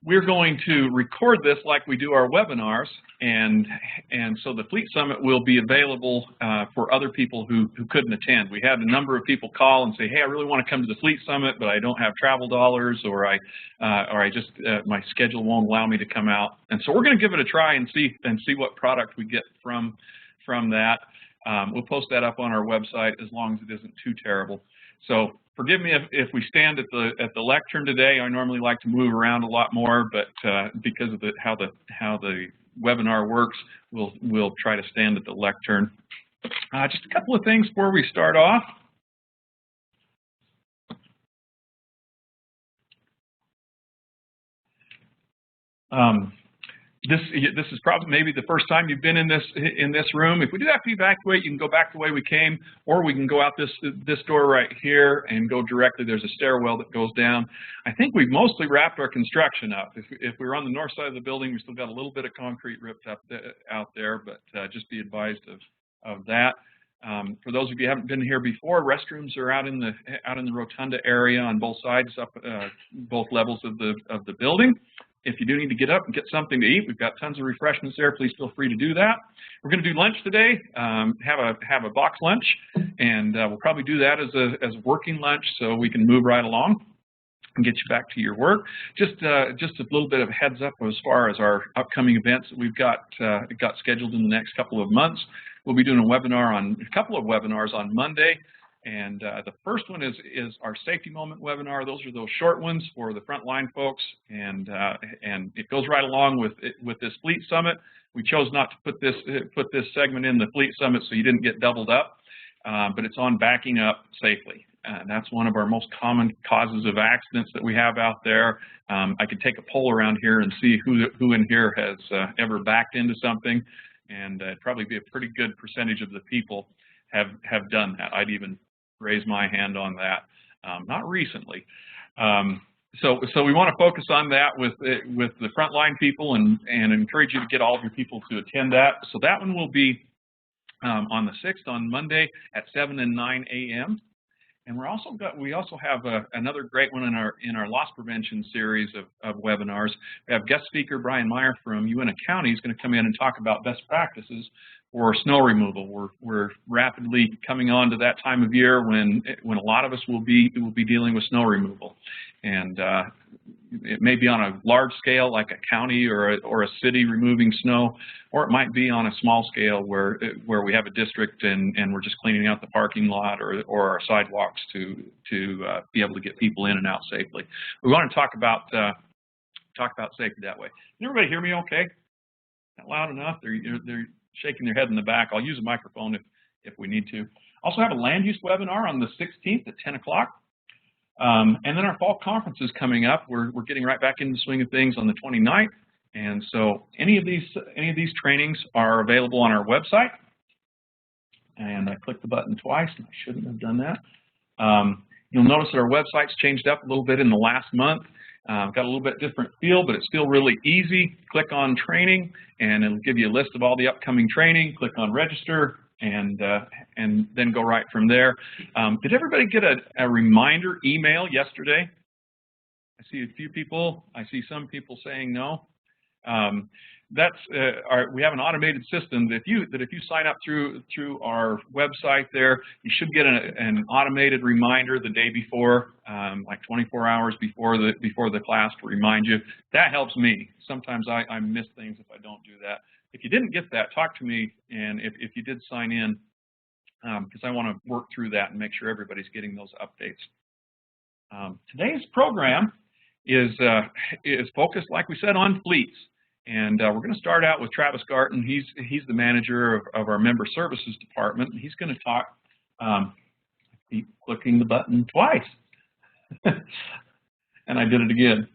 we're going to record this like we do our webinars, and so the Fleet Summit will be available for other people who couldn't attend. We had a number of people call and say, hey, I really want to come to the Fleet Summit, but I don't have travel dollars, or I just my schedule won't allow me to come out. And so we're going to give it a try and see what product we get from that. We'll post that up on our website as long as it isn't too terrible. So forgive me if we stand at the lectern today. I normally like to move around a lot more, but because of how the webinar works, we'll try to stand at the lectern. Just a couple of things before we start off. This is probably maybe the first time you've been in this room. If we do have to evacuate, you can go back the way we came, or we can go out this door right here and go directly. There's a stairwell that goes down. I think we've mostly wrapped our construction up. If we were on the north side of the building, we still got a little bit of concrete ripped up out there, but just be advised of that. For those of you who haven't been here before, restrooms are out in the rotunda area on both sides, both levels of the building. If you do need to get up and get something to eat, we've got tons of refreshments there. Please feel free to do that. We're going to do lunch today, have a box lunch, and we'll probably do that as a working lunch so we can move right along and get you back to your work. Just a little bit of a heads up as far as our upcoming events that we've got scheduled in the next couple of months. We'll be doing a couple of webinars on Monday. And the first one is our safety moment webinar. Those are those short ones for the frontline folks, and it goes right along with this Fleet Summit. We chose not to put this segment in the Fleet Summit so you didn't get doubled up, but it's on backing up safely. That's one of our most common causes of accidents that we have out there. I could take a poll around here and see who in here has ever backed into something, and it'd probably be a pretty good percentage of the people have done that. I'd even raise my hand on that, not recently. So we want to focus on that with the frontline people and encourage you to get all of your people to attend that. So that one will be on the 6th, on Monday at 7 and 9 a.m. And we also have another great one in our loss prevention series of webinars. We have guest speaker Brian Meyer from Uinta County. He's going to come in and talk about best practices for snow removal. We're rapidly coming on to that time of year when a lot of us will be dealing with snow removal, and it may be on a large scale like a county or a city removing snow, or it might be on a small scale where we have a district and we're just cleaning out the parking lot or our sidewalks to be able to get people in and out safely. We want to talk about safety that way. Can everybody hear me okay? Not loud enough? They're shaking their head in the back. I'll use a microphone if we need to. Also have a land use webinar on the 16th at 10 o'clock. And then our fall conference is coming up. We're getting right back into the swing of things on the 29th. And so any of these trainings are available on our website. And I clicked the button twice, and I shouldn't have done that. You'll notice that our website's changed up a little bit in the last month. Got a little bit different feel, but it's still really easy. Click on training, and it'll give you a list of all the upcoming training. Click on register, and then go right from there. Did everybody get a reminder email yesterday? I see a few people. I see some people saying no. We have an automated system that if you sign up through our website there, you should get an automated reminder the day before, like 24 hours before the class to remind you. That helps me. Sometimes I miss things if I don't do that. If you didn't get that, talk to me, and if you did sign in, because I want to work through that and make sure everybody's getting those updates. Today's program is focused, like we said, on fleets. And we're going to start out with Travis Garton. He's the manager of our member services department. He's going to talk. I keep clicking the button twice, and I did it again.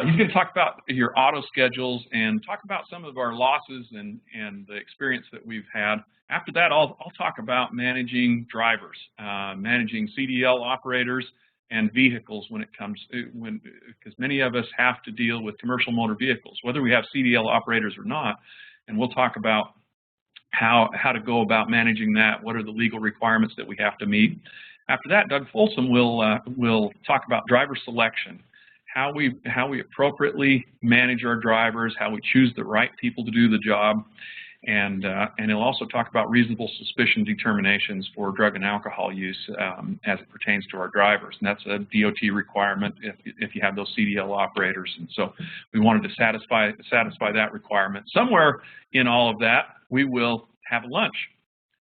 He's going to talk about your auto schedules and talk about some of our losses and the experience that we've had. After that, I'll talk about managing drivers, managing CDL operators, and vehicles when it comes because many of us have to deal with commercial motor vehicles, whether we have CDL operators or not, and we'll talk about how to go about managing that. What are the legal requirements that we have to meet? After that, Doug Folsom will talk about driver selection how we appropriately manage our drivers, how we choose the right people to do the job, and it'll also talk about reasonable suspicion determinations for drug and alcohol use as it pertains to our drivers, and that's a DOT requirement if you have those CDL operators. And so we wanted to satisfy that requirement. Somewhere in all of that, we will have lunch.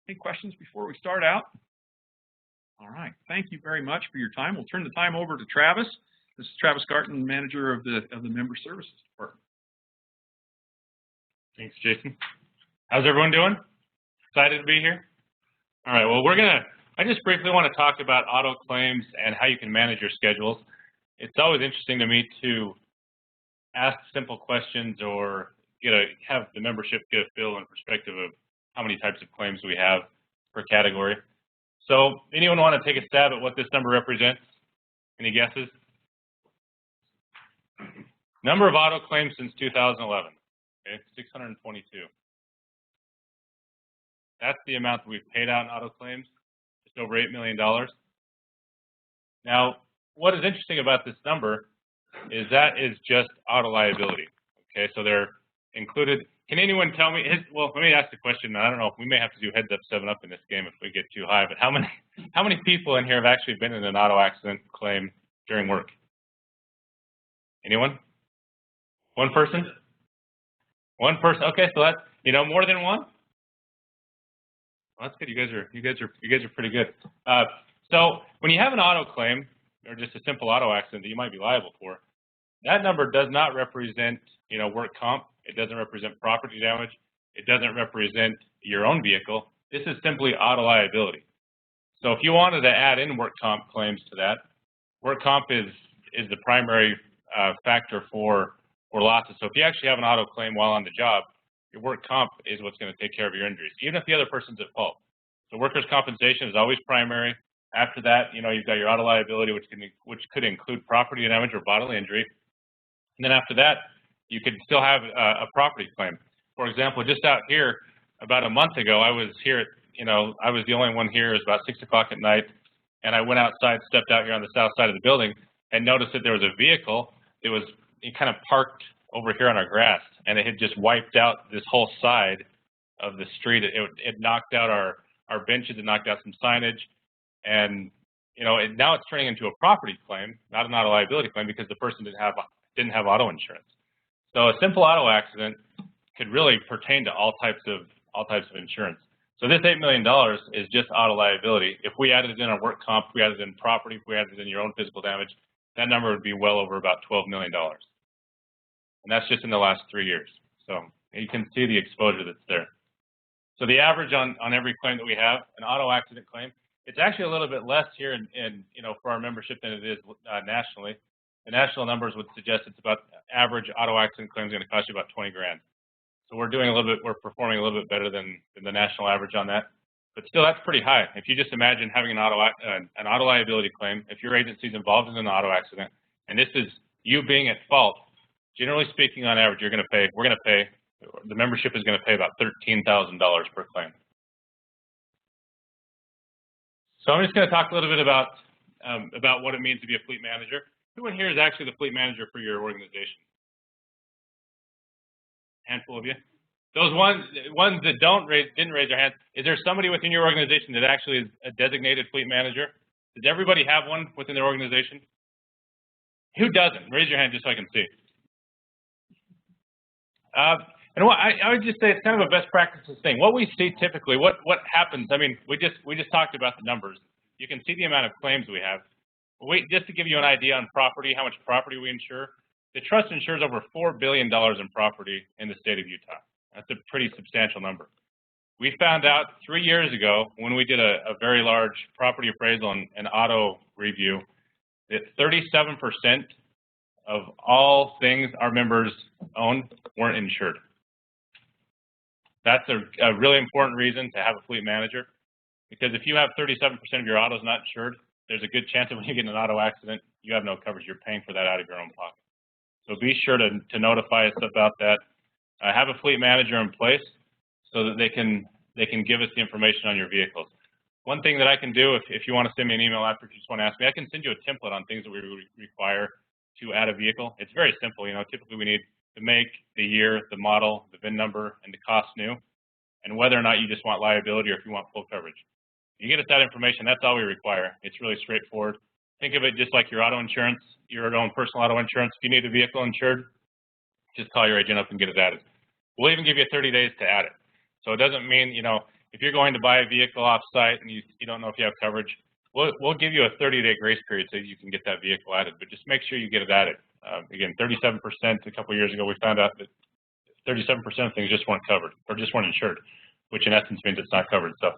Any questions before we start out? All right. Thank you very much for your time. We'll turn the time over to Travis. This is Travis Garton, manager of the Member Services Department. Thanks, Jason. How's everyone doing? Excited to be here? All right, well, I just briefly want to talk about auto claims and how you can manage your schedules. It's always interesting to me to ask simple questions or have the membership get a feel and perspective of how many types of claims we have per category. So anyone want to take a stab at what this number represents? Any guesses? Number of auto claims since 2011, okay, 622. That's the amount that we've paid out in auto claims, just over $8 million. Now, what is interesting about this number is that is just auto liability, okay? So they're included. Can anyone tell me, well, let me ask the question. I don't know if we may have to do heads up, 7-up in this game if we get too high, but how many people in here have actually been in an auto accident claim during work? Anyone? One person? One person. Okay, so that's, more than one? Well, that's good. You guys are pretty good. So when you have an auto claim or just a simple auto accident that you might be liable for, that number does not represent, work comp. It doesn't represent property damage. It doesn't represent your own vehicle. This is simply auto liability. So if you wanted to add in work comp claims to that, work comp is the primary factor for losses. So if you actually have an auto claim while on the job, your work comp is what's going to take care of your injuries, even if the other person's at fault. So workers' compensation is always primary. After that, you've got your auto liability, which could include property damage or bodily injury. And then after that, you could still have a property claim. For example, just out here, about a month ago, I was here, I was the only one here. It was about 6 o'clock at night, and I went outside, stepped out here on the south side of the building, and noticed that there was a vehicle that was kind of parked over here on our grass, and it had just wiped out this whole side of the street. It knocked out our benches, it knocked out some signage, and now it's turning into a property claim, not an auto liability claim, because the person didn't have auto insurance. So a simple auto accident could really pertain to all types of insurance. So this $8 million is just auto liability. If we added it in on work comp, if we added it in property, if we added it in your own physical damage, that number would be well over about $12 million. And that's just in the last 3 years. So you can see the exposure that's there. So the average on every claim that we have, an auto accident claim, it's actually a little bit less here in for our membership than it is nationally. The national numbers would suggest it's about average auto accident claim is going to cost you about 20 grand. So we're performing a little bit better than the national average on that. But still, that's pretty high. If you just imagine having an auto liability claim, if your agency's involved in an auto accident, and this is you being at fault, generally speaking, on average, the membership is going to pay about $13,000 per claim. So I'm just going to talk a little bit about what it means to be a fleet manager. Who in here is actually the fleet manager for your organization? Handful of you. Those ones that didn't raise their hand, is there somebody within your organization that actually is a designated fleet manager? Does everybody have one within their organization? Who doesn't? Raise your hand just so I can see. And I would just say it's kind of a best practices thing. What we see typically, what happens, I mean, we just talked about the numbers. You can see the amount of claims we have. Just to give you an idea on property, how much property we insure, the trust insures over $4 billion in property in the state of Utah. That's a pretty substantial number. We found out 3 years ago when we did a very large property appraisal and auto review that 37% of all things our members own weren't insured. That's a really important reason to have a fleet manager, because if you have 37% of your autos not insured, there's a good chance that when you get in an auto accident, you have no coverage. You're paying for that out of your own pocket. So be sure to notify us about that. Have a fleet manager in place so that they can give us the information on your vehicles. One thing that I can do, if you want to send me an email after, if you just want to ask me, I can send you a template on things that we require. to add a vehicle. It's very simple. Typically we need the make, the year, the model, the VIN number, and the cost new, and whether or not you just want liability or if you want full coverage. You get us that information, that's all we require. It's really straightforward. Think of it just like your auto insurance, your own personal auto insurance. If you need a vehicle insured, just call your agent up and get it added. We'll even give you 30 days to add it. So it doesn't mean, if you're going to buy a vehicle off-site and you don't know if you have coverage, we'll give you a 30-day grace period so you can get that vehicle added, but just make sure you get it added. Again, 37% a couple of years ago, we found out that 37% of things just weren't covered or just weren't insured, which in essence means it's not covered. So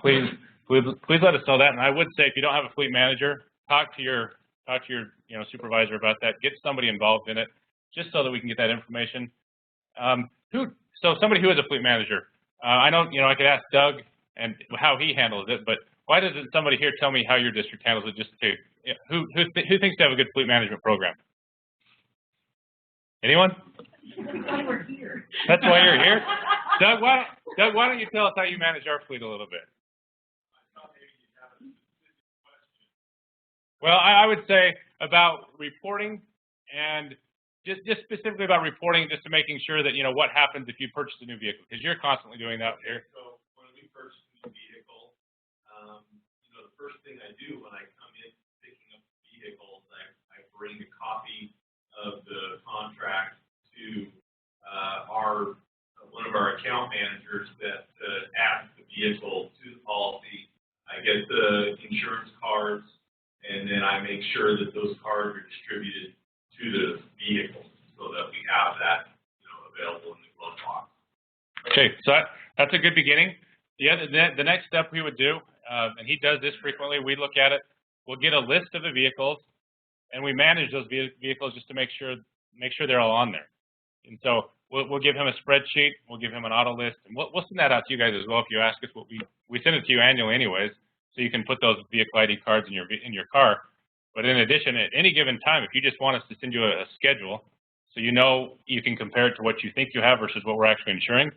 please let us know that. And I would say if you don't have a fleet manager, talk to your supervisor about that. Get somebody involved in it, just so that we can get that information. So somebody who is a fleet manager, I know I could ask Doug and how he handles it, but why doesn't somebody here tell me how your district handles it? Just to who thinks they have a good fleet management program? Anyone? That's why we're here. That's why you're here, Doug. Why don't you tell us how you manage our fleet a little bit? Well, I would say about reporting and just specifically about reporting, just to making sure that what happens if you purchase a new vehicle, because you're constantly doing that here. So when we purchase a new vehicle, the first thing I do when I come in picking up the vehicle is I bring a copy of the contract to one of our account managers that adds the vehicle to the policy. I get the insurance cards, and then I make sure that those cards are distributed to the vehicle so that we have that available in the glove box. Okay, so that's a good beginning. The next step we would do, and he does this frequently, we look at it, we'll get a list of the vehicles, and we manage those vehicles just to make sure they're all on there. And so we'll give him a spreadsheet, we'll give him an auto list, and we'll send that out to you guys as well if you ask us. We send it to you annually anyways, so you can put those vehicle ID cards in your car. But in addition, at any given time, if you just want us to send you a schedule, so you can compare it to what you think you have versus what we're actually insuring,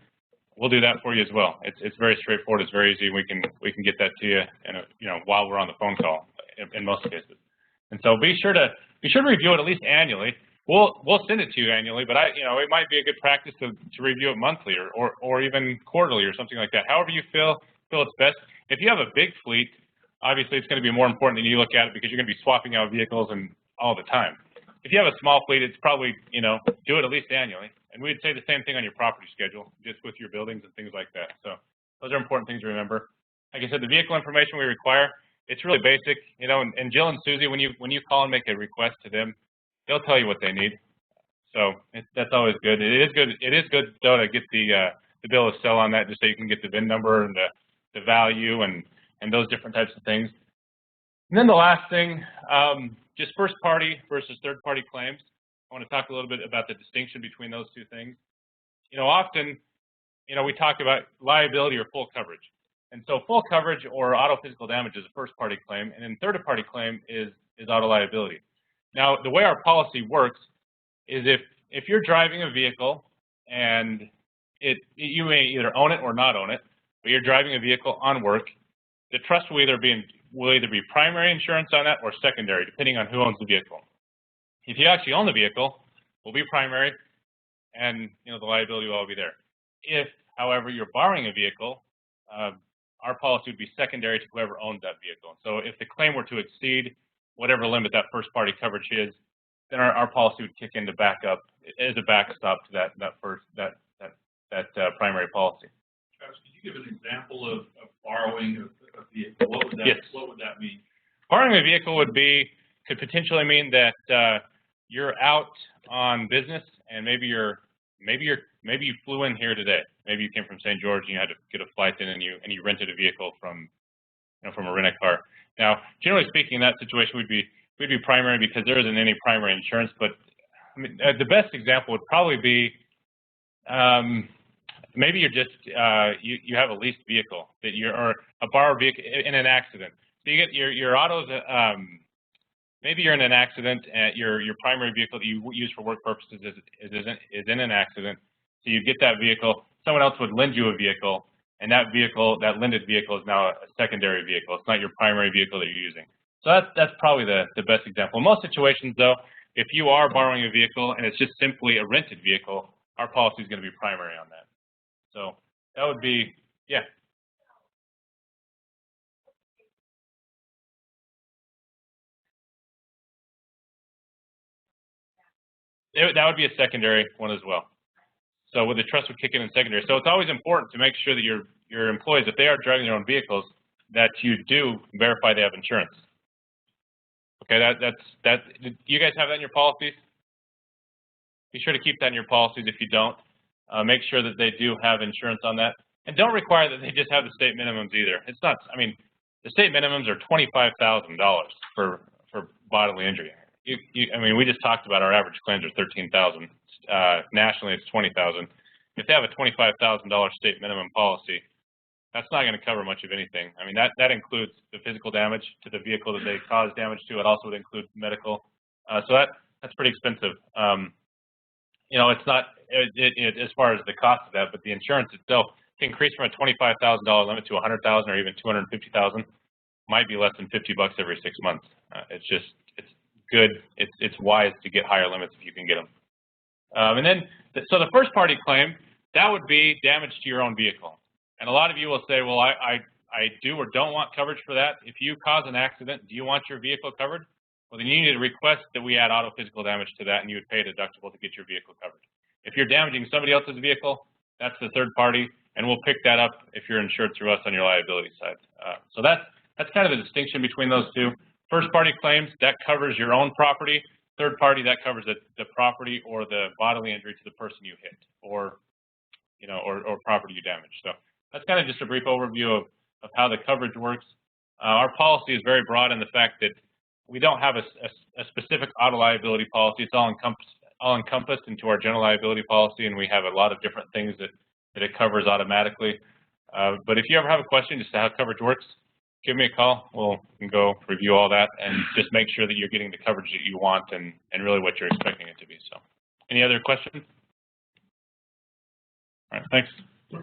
we'll do that for you as well. It's very straightforward. It's very easy. We can get that to you, while we're on the phone call in most cases. And so be sure to review it at least annually. We'll send it to you annually, but it might be a good practice to review it monthly or even quarterly or something like that. However you feel it's best. If you have a big fleet, obviously it's going to be more important that you look at it because you're going to be swapping out vehicles and all the time. If you have a small fleet, it's probably do it at least annually. And we'd say the same thing on your property schedule, just with your buildings and things like that. So those are important things to remember. Like I said, the vehicle information we require, it's really basic, and Jill and Susie, when you call and make a request to them, they'll tell you what they need. So that's always good. It is good though to get the bill of sale on that, just so you can get the VIN number and the value and those different types of things. And then the last thing, just first party versus third party claims. I want to talk a little bit about the distinction between those two things. Often, we talk about liability or full coverage. And so full coverage or auto physical damage is a first party claim, and then third party claim is auto liability. Now, the way our policy works is if you're driving a vehicle and you may either own it or not own it, but you're driving a vehicle on work, the trust will either be primary insurance on that or secondary, depending on who owns the vehicle. If you actually own the vehicle, it will be primary, and the liability will all be there. If, however, you're borrowing a vehicle, our policy would be secondary to whoever owns that vehicle. So if the claim were to exceed whatever limit that first party coverage is, then our policy would kick in to back up as a backstop to that primary policy. Travis, could you give an example of borrowing a vehicle? What would that mean? Borrowing a vehicle could potentially mean that you're out on business and maybe you flew in here today. Maybe you came from St. George and you had to get a flight in and you rented a vehicle from a rent-a-car. Now, generally speaking, in that situation we'd be primary because there isn't any primary insurance. But I mean, the best example would probably be maybe you're just you have a leased vehicle or a borrowed vehicle in an accident. So you get your autos. Maybe you're in an accident and your primary vehicle that you use for work purposes is in an accident. So you get that vehicle. Someone else would lend you a vehicle, and that lended vehicle is now a secondary vehicle. It's not your primary vehicle that you're using. So that's probably the best example. In most situations, though, if you are borrowing a vehicle and it's just simply a rented vehicle, our policy is going to be primary on that. So that would be, yeah. That would be a secondary one as well. So with the trust would kick in secondary. So it's always important to make sure that your employees, if they are driving their own vehicles, that you do verify they have insurance. Okay, that. You guys have that in your policies? Be sure to keep that in your policies if you don't. Make sure that they do have insurance on that. And don't require that they just have the state minimums either. It's not, I mean, the state minimums are $25,000 for bodily injury. I mean, we just talked about our average claims are $13,000. Nationally, it's $20,000. If they have a $25,000 state minimum policy, that's not going to cover much of anything. I mean, that includes the physical damage to the vehicle that they caused damage to. It also would include medical. So that's pretty expensive. You know, it's not as far as the cost of that, but the insurance itself to increase from a $25,000 limit to $100,000 or even $250,000 might be less than $50 every 6 months. It's good. It's wise to get higher limits if you can get them. And then, so the first party claim, that would be damage to your own vehicle. And a lot of you will say, well, I do or don't want coverage for that. If you cause an accident, do you want your vehicle covered? Well, then you need to request that we add auto physical damage to that, and you would pay a deductible to get your vehicle covered. If you're damaging somebody else's vehicle, that's the third party, and we'll pick that up if you're insured through us on your liability side. So that's kind of the distinction between those two. First party claims, that covers your own property. Third party, that covers the property or the bodily injury to the person you hit, or property you damaged. So that's kind of just a brief overview of how the coverage works. Our policy is very broad in the fact that we don't have a specific auto liability policy. It's all encompassed into our general liability policy, and we have a lot of different things that it covers automatically. But if you ever have a question as to how coverage works, give me a call. We can go review all that and just make sure that you're getting the coverage that you want and really what you're expecting it to be. So, any other questions? All right, thanks. What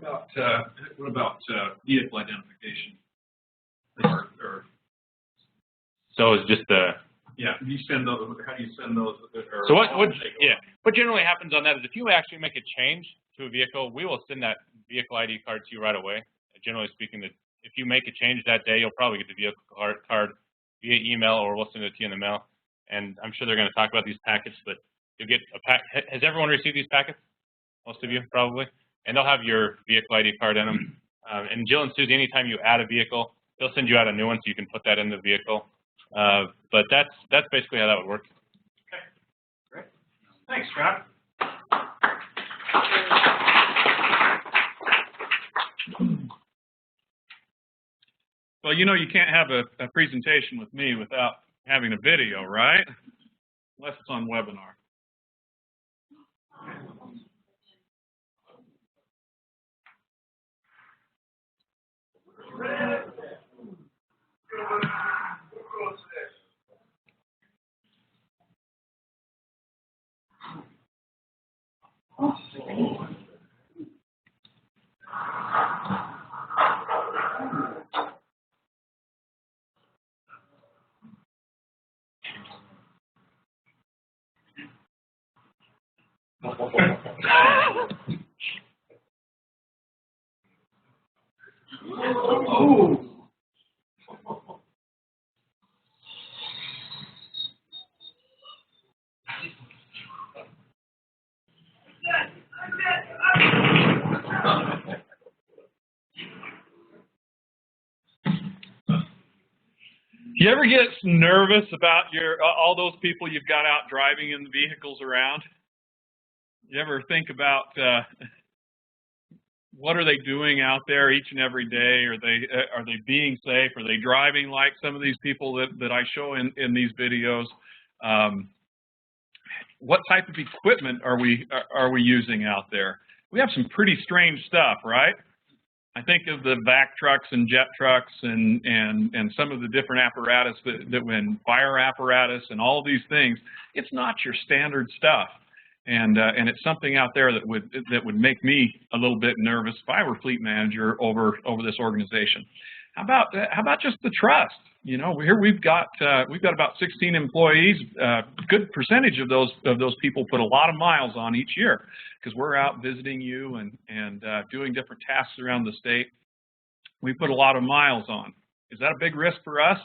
about vehicle identification? So it's just the. Yeah. Do you send those? How do you send those? So what generally happens on that is if you actually make a change to a vehicle, we will send that vehicle ID card to you right away. Generally speaking, if you make a change that day, you'll probably get the vehicle card via email, or we'll send it to you in the mail. And I'm sure they're going to talk about these packets, but you'll get a pack. Has everyone received these packets? Most of you, probably. And they'll have your vehicle ID card in them. And Jill and Susie, anytime you add a vehicle, they'll send you out a new one so you can put that in the vehicle. But that's basically how that would work. Okay, great. Thanks, Scott. Well, you know you can't have a presentation with me without having a video, right? Unless it's on webinar. You ever get nervous about all those people you've got out driving in the vehicles around? You ever think about what are they doing out there each and every day? Are they being safe? Are they driving like some of these people that I show in these videos? What type of equipment are we using out there? We have some pretty strange stuff, right? I think of the vac trucks and jet trucks and some of the different apparatus that when fire apparatus and all these things, it's not your standard stuff. And it's something out there that would make me a little bit nervous if I were fleet manager over this organization. How about just the trust? You know, here we've got about 16 employees. Good percentage of those people put a lot of miles on each year because we're out visiting you and doing different tasks around the state. We put a lot of miles on. Is that a big risk for us?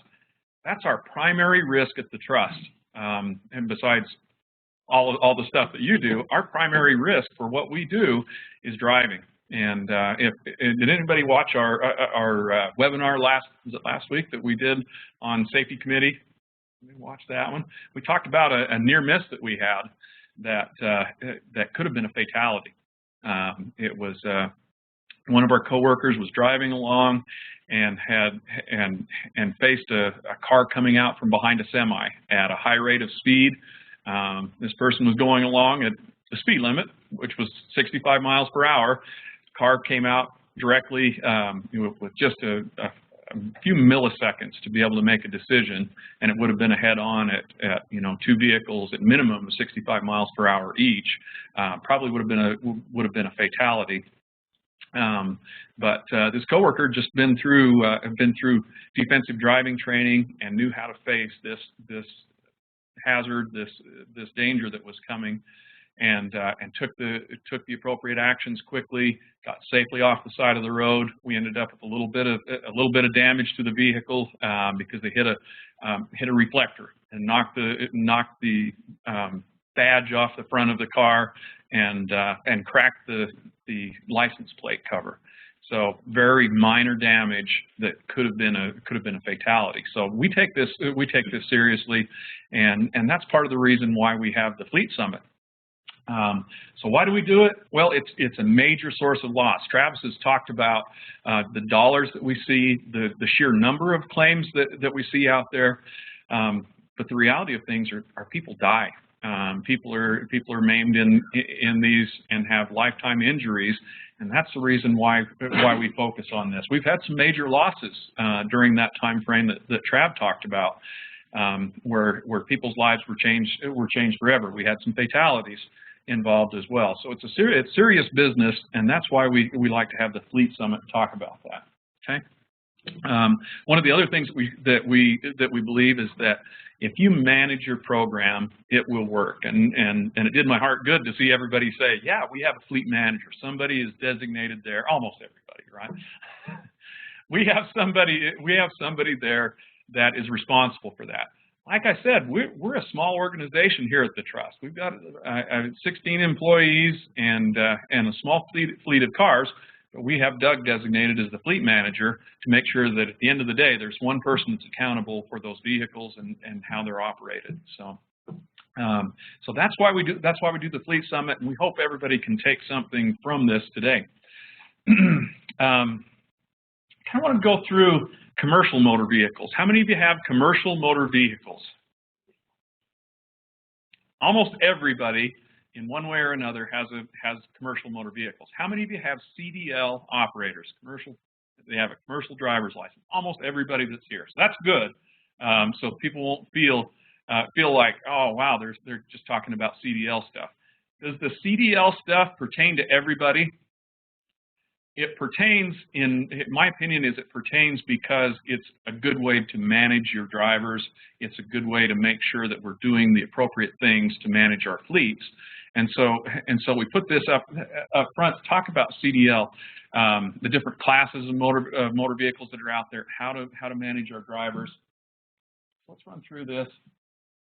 That's our primary risk at the trust. And besides all the stuff that you do, our primary risk for what we do is driving. And did anybody watch our webinar last week that we did on safety committee? We watched that one. We talked about a near miss that we had that could have been a fatality. It was one of our coworkers was driving along and faced a car coming out from behind a semi at a high rate of speed. This person was going along at the speed limit, which was 65 miles per hour. Car came out directly with just a few milliseconds to be able to make a decision, and it would have been a head-on at two vehicles at minimum of 65 miles per hour each. Probably would have been a fatality. But this coworker just been through defensive driving training and knew how to face this hazard, this danger that was coming, and took the appropriate actions quickly. Got safely off the side of the road. We ended up with a little bit of damage to the vehicle because they hit a reflector and knocked the badge off the front of the car and cracked the license plate cover. So very minor damage that could have been a fatality. So we take this seriously, and that's part of the reason why we have the Fleet Summit. So why do we do it? Well, it's a major source of loss. Travis has talked about the dollars that we see, the sheer number of claims that we see out there. But the reality of things are people die. People are maimed in these and have lifetime injuries, and that's the reason why we focus on this. We've had some major losses during that time frame that Trav talked about, where people's lives were changed forever. We had some fatalities involved as well. So it's serious business, and that's why we like to have the Fleet Summit and talk about that. Okay. One of the other things that we believe is that if you manage your program, it will work. And it did my heart good to see everybody say, yeah, we have a fleet manager. Somebody is designated there. Almost everybody, right? we have somebody there that is responsible for that. Like I said, we're a small organization here at the Trust. We've got 16 employees and a small fleet of cars. But we have Doug designated as the fleet manager to make sure that at the end of the day, there's one person that's accountable for those vehicles and how they're operated. So that's why we do the Fleet Summit, and we hope everybody can take something from this today. I kind of want to go through commercial motor vehicles. How many of you have commercial motor vehicles? Almost everybody, in one way or another, has commercial motor vehicles. How many of you have CDL operators? They have a commercial driver's license. Almost everybody that's here. So that's good. So people won't feel like, oh wow, they're just talking about CDL stuff. Does the CDL stuff pertain to everybody? It pertains, in my opinion, it pertains because it's a good way to manage your drivers. It's a good way to make sure that we're doing the appropriate things to manage our fleets. And so we put this up front to talk about CDL, the different classes of motor vehicles that are out there, how to manage our drivers. Let's run through this.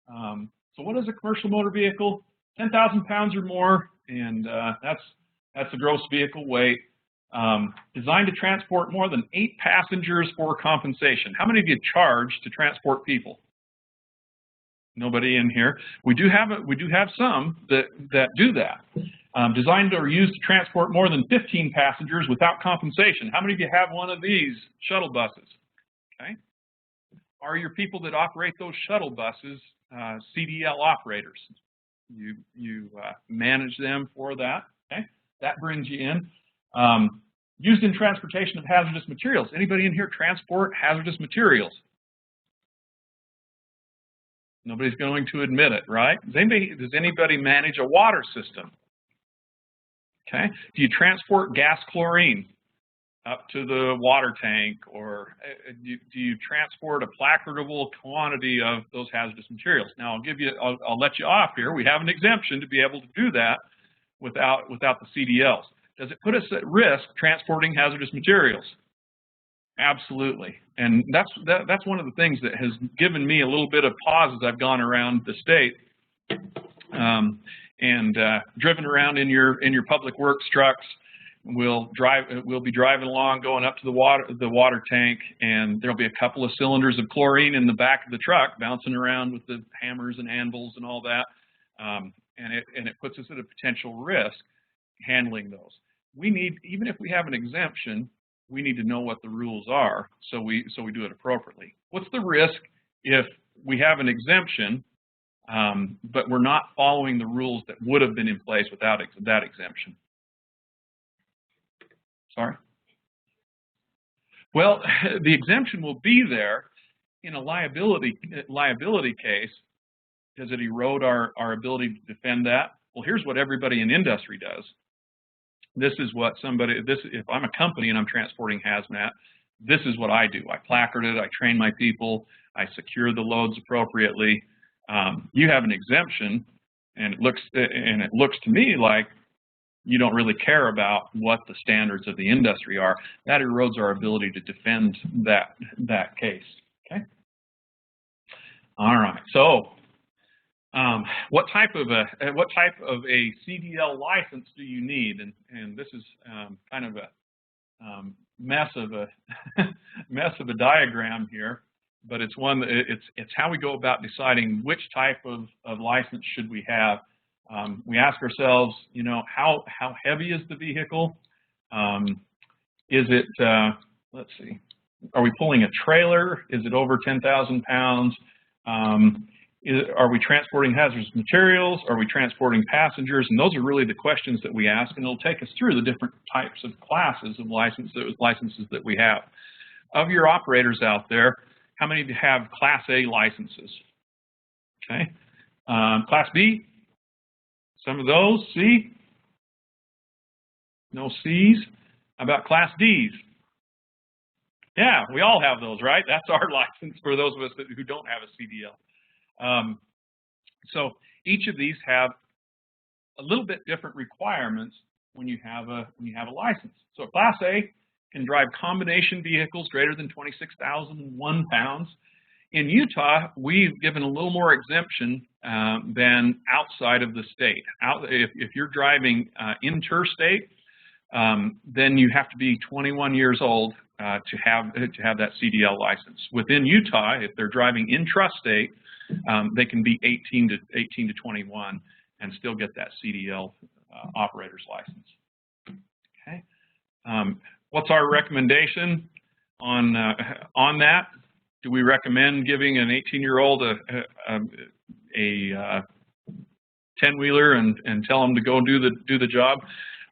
So what is a commercial motor vehicle? 10,000 pounds or more, and that's the gross vehicle weight. Designed to transport more than 8 passengers for compensation. How many of you charge to transport people? Nobody in here. We do have some that do that. Designed or used to transport more than 15 passengers without compensation. How many of you have one of these shuttle buses? Okay. Are your people that operate those shuttle buses CDL operators? You manage them for that. Okay. That brings you in. Used in transportation of hazardous materials. Anybody in here transport hazardous materials? Nobody's going to admit it, right? Does anybody manage a water system? Okay. Do you transport gas chlorine? up to the water tank, or do you transport a placardable quantity of those hazardous materials? Now, I'll let you off here. We have an exemption to be able to do that without the CDLs. Does it put us at risk transporting hazardous materials? Absolutely. And that's one of the things that has given me a little bit of pause as I've gone around the state and driven around in your public works trucks. We'll be driving along, going up to the water tank, and there'll be a couple of cylinders of chlorine in the back of the truck, bouncing around with the hammers and anvils and all that, and it puts us at a potential risk handling those. We need, even if we have an exemption, we need to know what the rules are, so we do it appropriately. What's the risk if we have an exemption, but we're not following the rules that would have been in place without that exemption? Sorry? Well, the exemption will be there in a liability case. Does it erode our ability to defend that? Well, here's what everybody in industry does. This is what if I'm a company and I'm transporting hazmat, this is what I do. I placard it, I train my people, I secure the loads appropriately. You have an exemption, and it looks to me like you don't really care about what the standards of the industry are. That erodes our ability to defend that case. Okay. All right. So, what type of a CDL license do you need? And this is kind of a mess of a diagram here, but it's one that it's how we go about deciding which type of license should we have. We ask ourselves, how heavy is the vehicle? Is it, let's see, are we pulling a trailer? Is it over 10,000 pounds? Are we transporting hazardous materials? Are we transporting passengers? And those are really the questions that we ask, and it'll take us through the different types of classes of licenses that we have. Of your operators out there, how many of you have Class A licenses? Okay. Class B? Some of those. C? No C's. How about Class D's? Yeah, we all have those, right? That's our license for those of us who don't have a CDL. So each of these have a little bit different requirements when you have a license. So Class A can drive combination vehicles greater than 26,001 pounds. In Utah, we've given a little more exemption than outside of the state. If you're driving interstate, then you have to be 21 years old to have that CDL license. Within Utah, if they're driving intrastate, they can be 18 to 21 and still get that CDL operator's license. Okay. What's our recommendation on that? Do we recommend giving an 18-year-old a 10-wheeler and tell them to go do the job?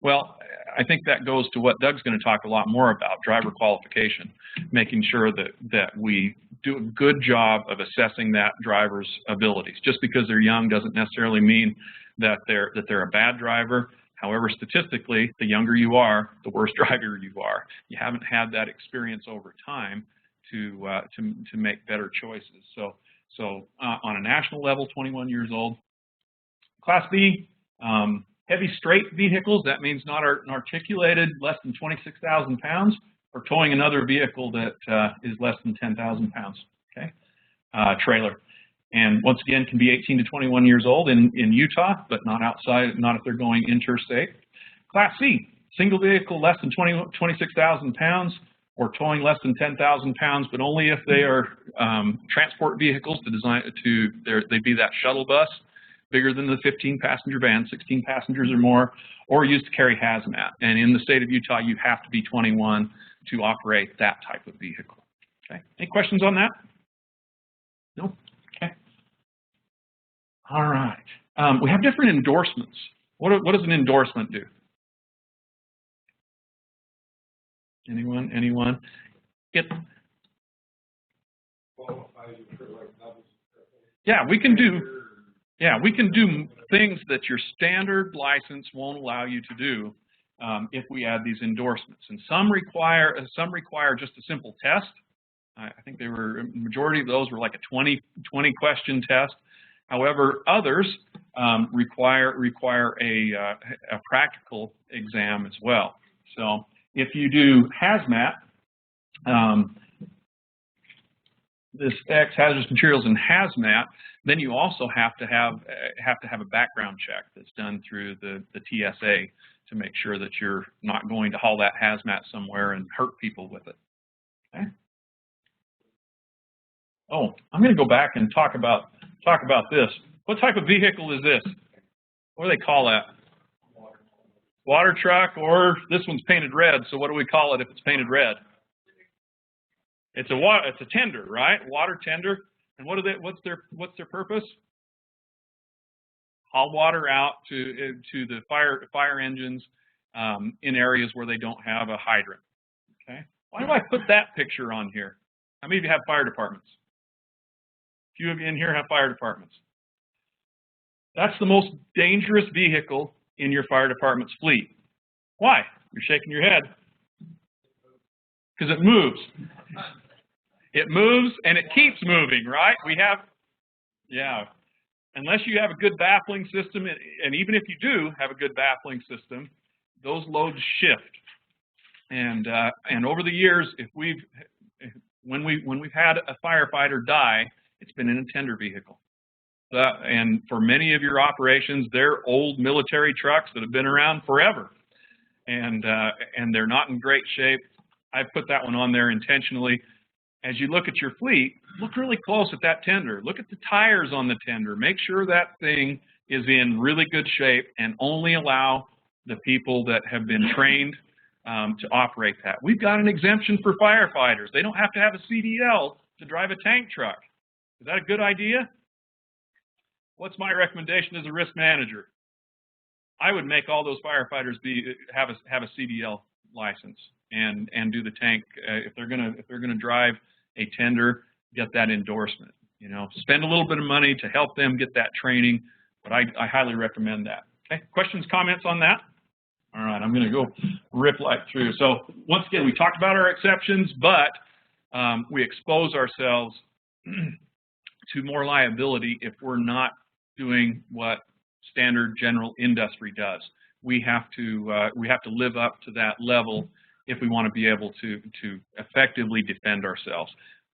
Well, I think that goes to what Doug's going to talk a lot more about, driver qualification, making sure that we do a good job of assessing that driver's abilities. Just because they're young doesn't necessarily mean that they're a bad driver. However, statistically, the younger you are, the worse driver you are. You haven't had that experience over time to make better choices. So on a national level, 21 years old. Class B, heavy straight vehicles, that means not articulated, less than 26,000 pounds, or towing another vehicle that is less than 10,000 pounds, okay? Trailer. And once again, can be 18 to 21 years old in Utah, but not outside, not if they're going interstate. Class C, single vehicle less than 26,000 pounds, or towing less than 10,000 pounds, but only if they are transport vehicles they be that shuttle bus, bigger than the 15-passenger van, 16 passengers or more, or used to carry hazmat. And in the state of Utah, you have to be 21 to operate that type of vehicle. Okay. Any questions on that? No? Okay. All right. We have different endorsements. What does an endorsement do? Anyone? Yeah, we can do things that your standard license won't allow you to do. if we add these endorsements. And some require just a simple test. I think majority of those were like a 20 question test. However, others require a practical exam as well. So if you do hazmat, this X, hazardous materials in hazmat, then you also have to have a background check that's done through the TSA to make sure that you're not going to haul that hazmat somewhere and hurt people with it. Okay. Oh, I'm going to go back and talk about this. What type of vehicle is this? What do they call that? Water truck, or this one's painted red. So what do we call it if it's painted red? It's a tender, right? Water tender. And what's their purpose? Haul water out to the fire engines in areas where they don't have a hydrant. Okay. Why do I put that picture on here? How many of you have fire departments? A few of you in here have fire departments. That's the most dangerous vehicle in your fire department's fleet. Why? You're shaking your head. Because it moves. It moves and it keeps moving, right? Yeah. Unless you have a good baffling system, and even if you do have a good baffling system, those loads shift. And over the years, when we've had a firefighter die, it's been in a tender vehicle. And for many of your operations, they're old military trucks that have been around forever, and they're not in great shape. I put that one on there intentionally. As you look at your fleet, look really close at that tender. Look at the tires on the tender. Make sure that thing is in really good shape, and only allow the people that have been trained to operate that. We've got an exemption for firefighters. They don't have to have a CDL to drive a tank truck. Is that a good idea? What's my recommendation as a risk manager? I would make all those firefighters have a CDL license and do the tank. If they're gonna drive a tender, get that endorsement. You know, spend a little bit of money to help them get that training, but I highly recommend that. Okay, questions, comments on that? All right, I'm going to go rip right through. So once again, we talked about our exceptions, but we expose ourselves to more liability if we're not doing what standard general industry does. We have to live up to that level if we want to be able to effectively defend ourselves.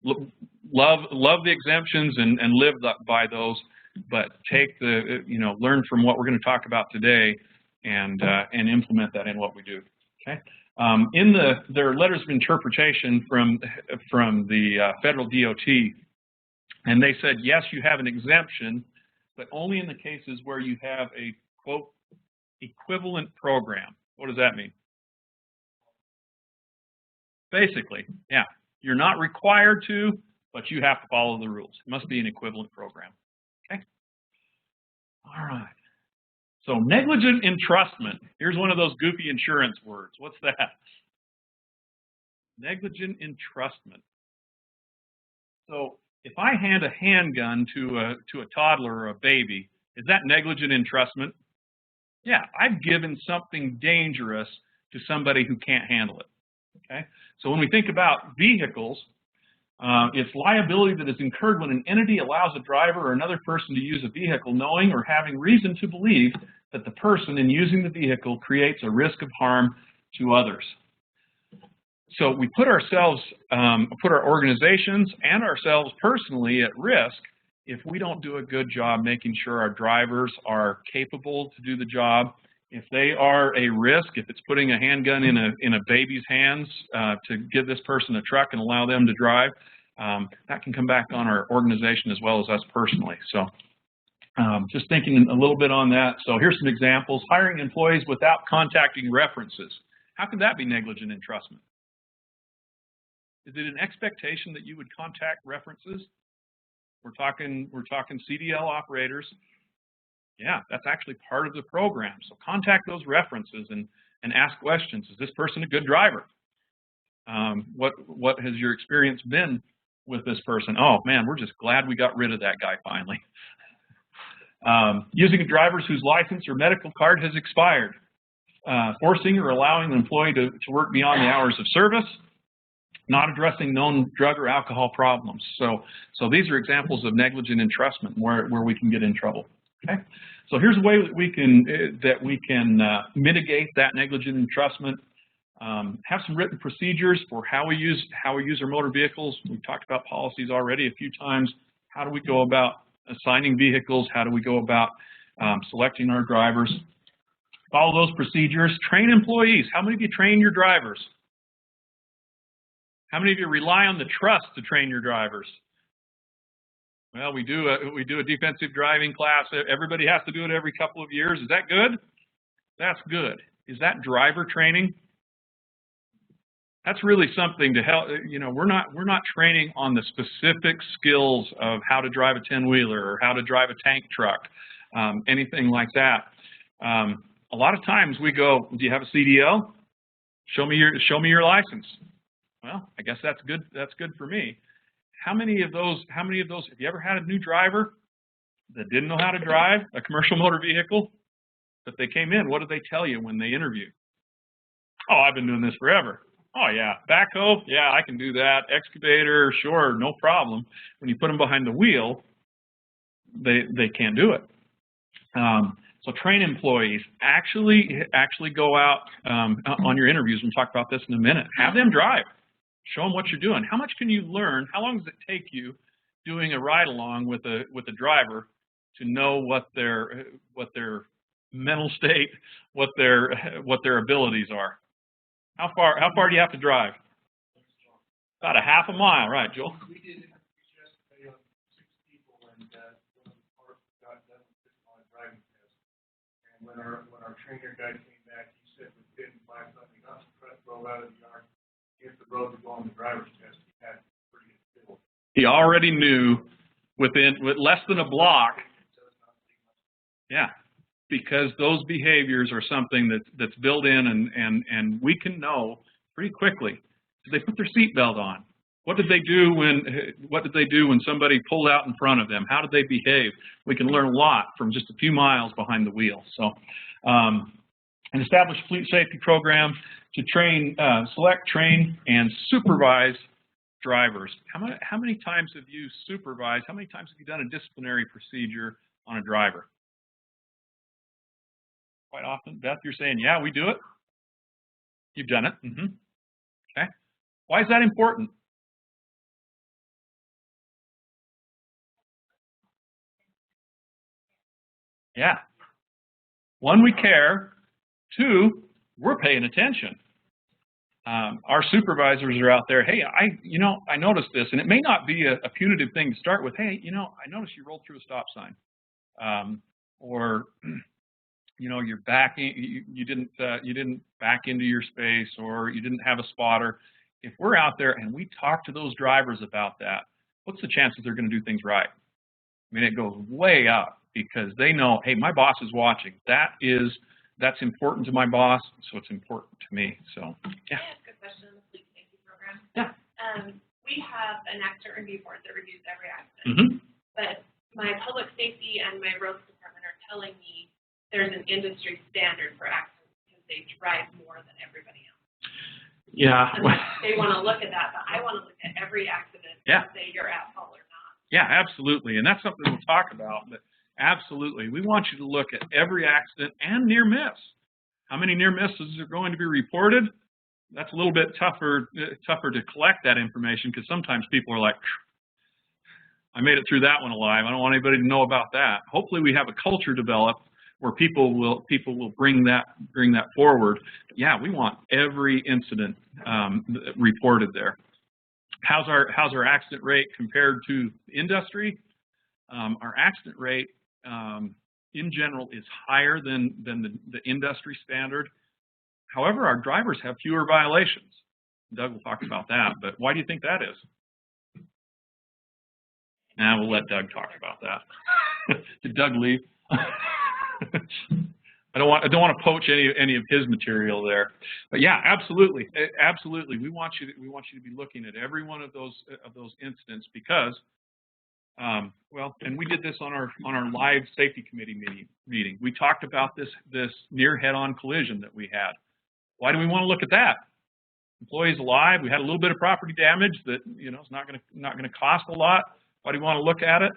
Love the exemptions and live by those, but take learn from what we're going to talk about today and implement that in what we do. Okay. In their letters of interpretation from the federal DOT, and they said, yes, you have an exemption, but only in the cases where you have a, quote, equivalent program. What does that mean? Basically, yeah, you're not required to, but you have to follow the rules. It must be an equivalent program. Okay. All right. So negligent entrustment. Here's one of those goofy insurance words. What's that? Negligent entrustment. So if I hand a handgun to a toddler or a baby, is that negligent entrustment? Yeah, I've given something dangerous to somebody who can't handle it. Okay. So when we think about vehicles, it's liability that is incurred when an entity allows a driver or another person to use a vehicle knowing or having reason to believe that the person in using the vehicle creates a risk of harm to others. So we put our organizations and ourselves personally at risk if we don't do a good job making sure our drivers are capable to do the job. If they are a risk, if it's putting a handgun in a baby's hands to give this person a truck and allow them to drive, that can come back on our organization as well as us personally. So just thinking a little bit on that. So here's some examples. Hiring employees without contacting references. How could that be negligent entrustment? Is it an expectation that you would contact references? We're talking CDL operators. Yeah, that's actually part of the program. So contact those references and ask questions. Is this person a good driver? What has your experience been with this person? Oh man, we're just glad we got rid of that guy finally. Using drivers whose license or medical card has expired. forcing or allowing an employee to work beyond the hours of service, not addressing known drug or alcohol problems. So these are examples of negligent entrustment where we can get in trouble. Okay, so here's a way that we can mitigate that negligent entrustment. Have some written procedures for how we use our motor vehicles. We've talked about policies already a few times. How do we go about assigning vehicles? How do we go about selecting our drivers? Follow those procedures. Train employees. How many of you train your drivers? How many of you rely on the trust to train your drivers? Well, we do a defensive driving class. Everybody has to do it every couple of years. Is that good? That's good. Is that driver training? That's really something to help. You know, we're not training on the specific skills of how to drive a 10-wheeler or how to drive a tank truck, anything like that. A lot of times we go, do you have a CDL? Show me your license. Well, I guess that's good. That's good for me. How many of those? Have you ever had a new driver that didn't know how to drive a commercial motor vehicle? But they came in. What did they tell you when they interviewed? Oh, I've been doing this forever. Oh yeah, backhoe, yeah, I can do that. Excavator, sure, no problem. When you put them behind the wheel, they can't do it. So train employees. Actually go out on your interviews. We'll talk about this in a minute. Have them drive. Show them what you're doing. How much can you learn? How long does it take you doing a ride along with a driver to know what their mental state, what their abilities are? How far do you have to drive? About a half a mile, right, Joel? We did it yesterday on 6 people, and one of the parts got done with on a driving test. And when our trainer guy came back, he said within 5 minutes, he got the truck rolled out of the yard, hit the road to go on the driver's test. He had pretty good skill. He already knew with less than a block. Yeah. Because those behaviors are something that's built in, and we can know pretty quickly. Did they put their seatbelt on? What did they do when somebody pulled out in front of them? How did they behave? We can learn a lot from just a few miles behind the wheel. So, an established fleet safety program to select, train, and supervise drivers. How many times have you supervised? How many times have you done a disciplinary procedure on a driver? Quite often. Beth, you're saying, yeah, we do it. You've done it. Okay. Why is that important? Yeah. 1, we care. 2, we're paying attention. Our supervisors are out there. Hey, I noticed this, and it may not be a punitive thing to start with. Hey, I noticed you rolled through a stop sign, or you're backing. You didn't back into your space, or you didn't have a spotter. If we're out there and we talk to those drivers about that, what's the chances they're going to do things right? I mean, it goes way up because they know, hey, my boss is watching. That's important to my boss, so it's important to me. So, yeah. Can I ask a question on the fleet safety program? Yeah. We have an accident review board that reviews every accident, but my public safety and my roads department are telling me there's an industry standard for accidents because they drive more than everybody else. Yeah. They want to look at that, but I want to look at every accident and say you're at fault or not. Yeah, absolutely. And that's something we'll talk about. But absolutely, we want you to look at every accident and near miss. How many near misses are going to be reported? That's a little bit tougher to collect that information because sometimes people are like, I made it through that one alive. I don't want anybody to know about that. Hopefully we have a culture developed where people will bring that forward. But yeah, we want every incident reported there. How's our accident rate compared to industry? Our accident rate in general is higher than the industry standard. However, our drivers have fewer violations. Doug will talk about that, but why do you think that is? Now we'll let Doug talk about that. Did Doug leave? I don't want to poach any of his material there, but yeah, absolutely. We want you to be looking at every one of those incidents because Well, and we did this on our live safety committee meeting. We talked about this near head-on collision that we had. Why do we want to look at that? Employee's alive. We had a little bit of property damage that is not going to cost a lot. Why do you want to look at it?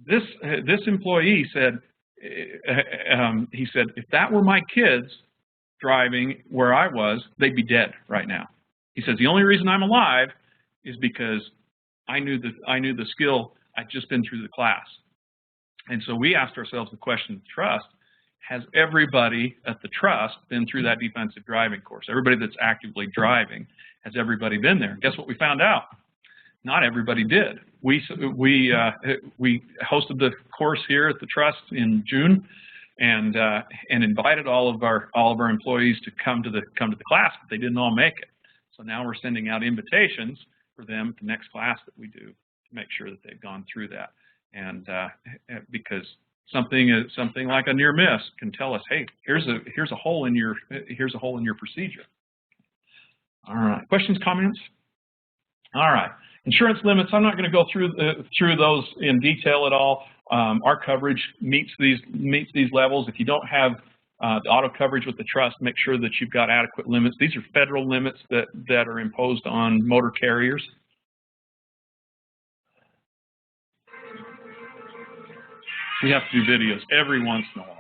This employee said, he said, if that were my kids driving where I was, they'd be dead right now. He says the only reason I'm alive is because I knew the skill. I'd just been through the class. And so we asked ourselves the question of trust. Has everybody at the trust been through that defensive driving course? Everybody that's actively driving, has everybody been there? Guess what we found out? Not everybody did. We hosted the course here at the trust in June, and invited all of our employees to come to the class, but they didn't all make it. So now we're sending out invitations for them at the next class that we do to make sure that they've gone through that. And because something like a near miss can tell us, hey, here's a hole in your procedure. All right, questions, comments? All right, insurance limits. I'm not going to go through those in detail at all. Our coverage meets these levels. If you don't have the auto coverage with the trust, make sure that you've got adequate limits. These are federal limits that are imposed on motor carriers. We have to do videos every once in a while.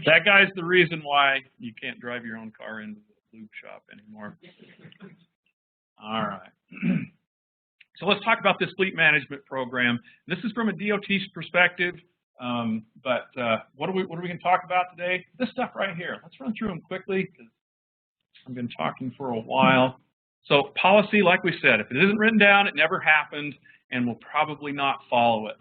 That guy's the reason why you can't drive your own car into the lube shop anymore. All right. So let's talk about this fleet management program. This is from a DOT's perspective, but what are we going to talk about today? This stuff right here. Let's run through them quickly because I've been talking for a while. So policy, like we said, if it isn't written down, it never happened, and we'll probably not follow it.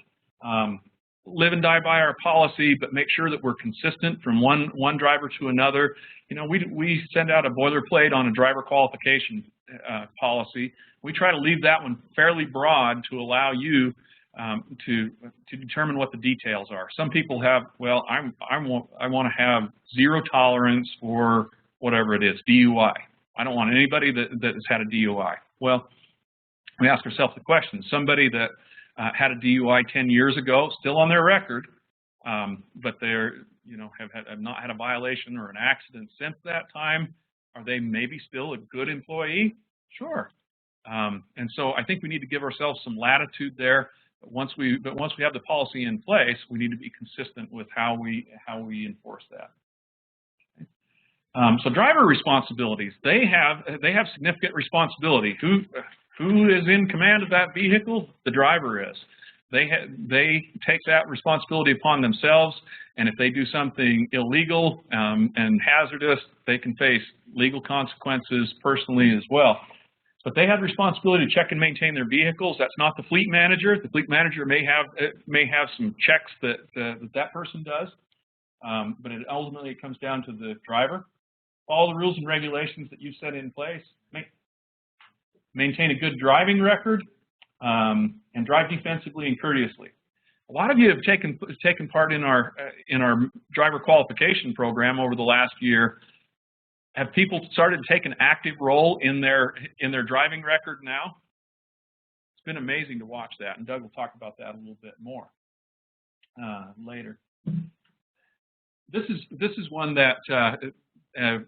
Live and die by our policy, but make sure that we're consistent from one driver to another. We send out a boilerplate on a driver qualification policy. We try to leave that one fairly broad to allow you to determine what the details are. Some people have, well, I want to have zero tolerance for whatever it is, DUI. I don't want anybody that has had a DUI. Well, we ask ourselves the question, somebody that had a DUI 10 years ago, still on their record, but they're, have not had a violation or an accident since that time, are they maybe still a good employee? Sure. And so I think we need to give ourselves some latitude there. But once we have the policy in place, we need to be consistent with how we enforce that. So driver responsibilities, they have significant responsibility. Who is in command of that vehicle? The driver is. They take that responsibility upon themselves, and if they do something illegal and hazardous, they can face legal consequences personally as well. But they have the responsibility to check and maintain their vehicles. That's not the fleet manager. The fleet manager may have some checks that person does, but ultimately it comes down to the driver. All the rules and regulations that you've set in place. Maintain a good driving record, and drive defensively and courteously. A lot of you have taken part in our driver qualification program over the last year. Have people started to take an active role in their driving record now? It's been amazing to watch that, and Doug will talk about that a little bit more later. This is one that a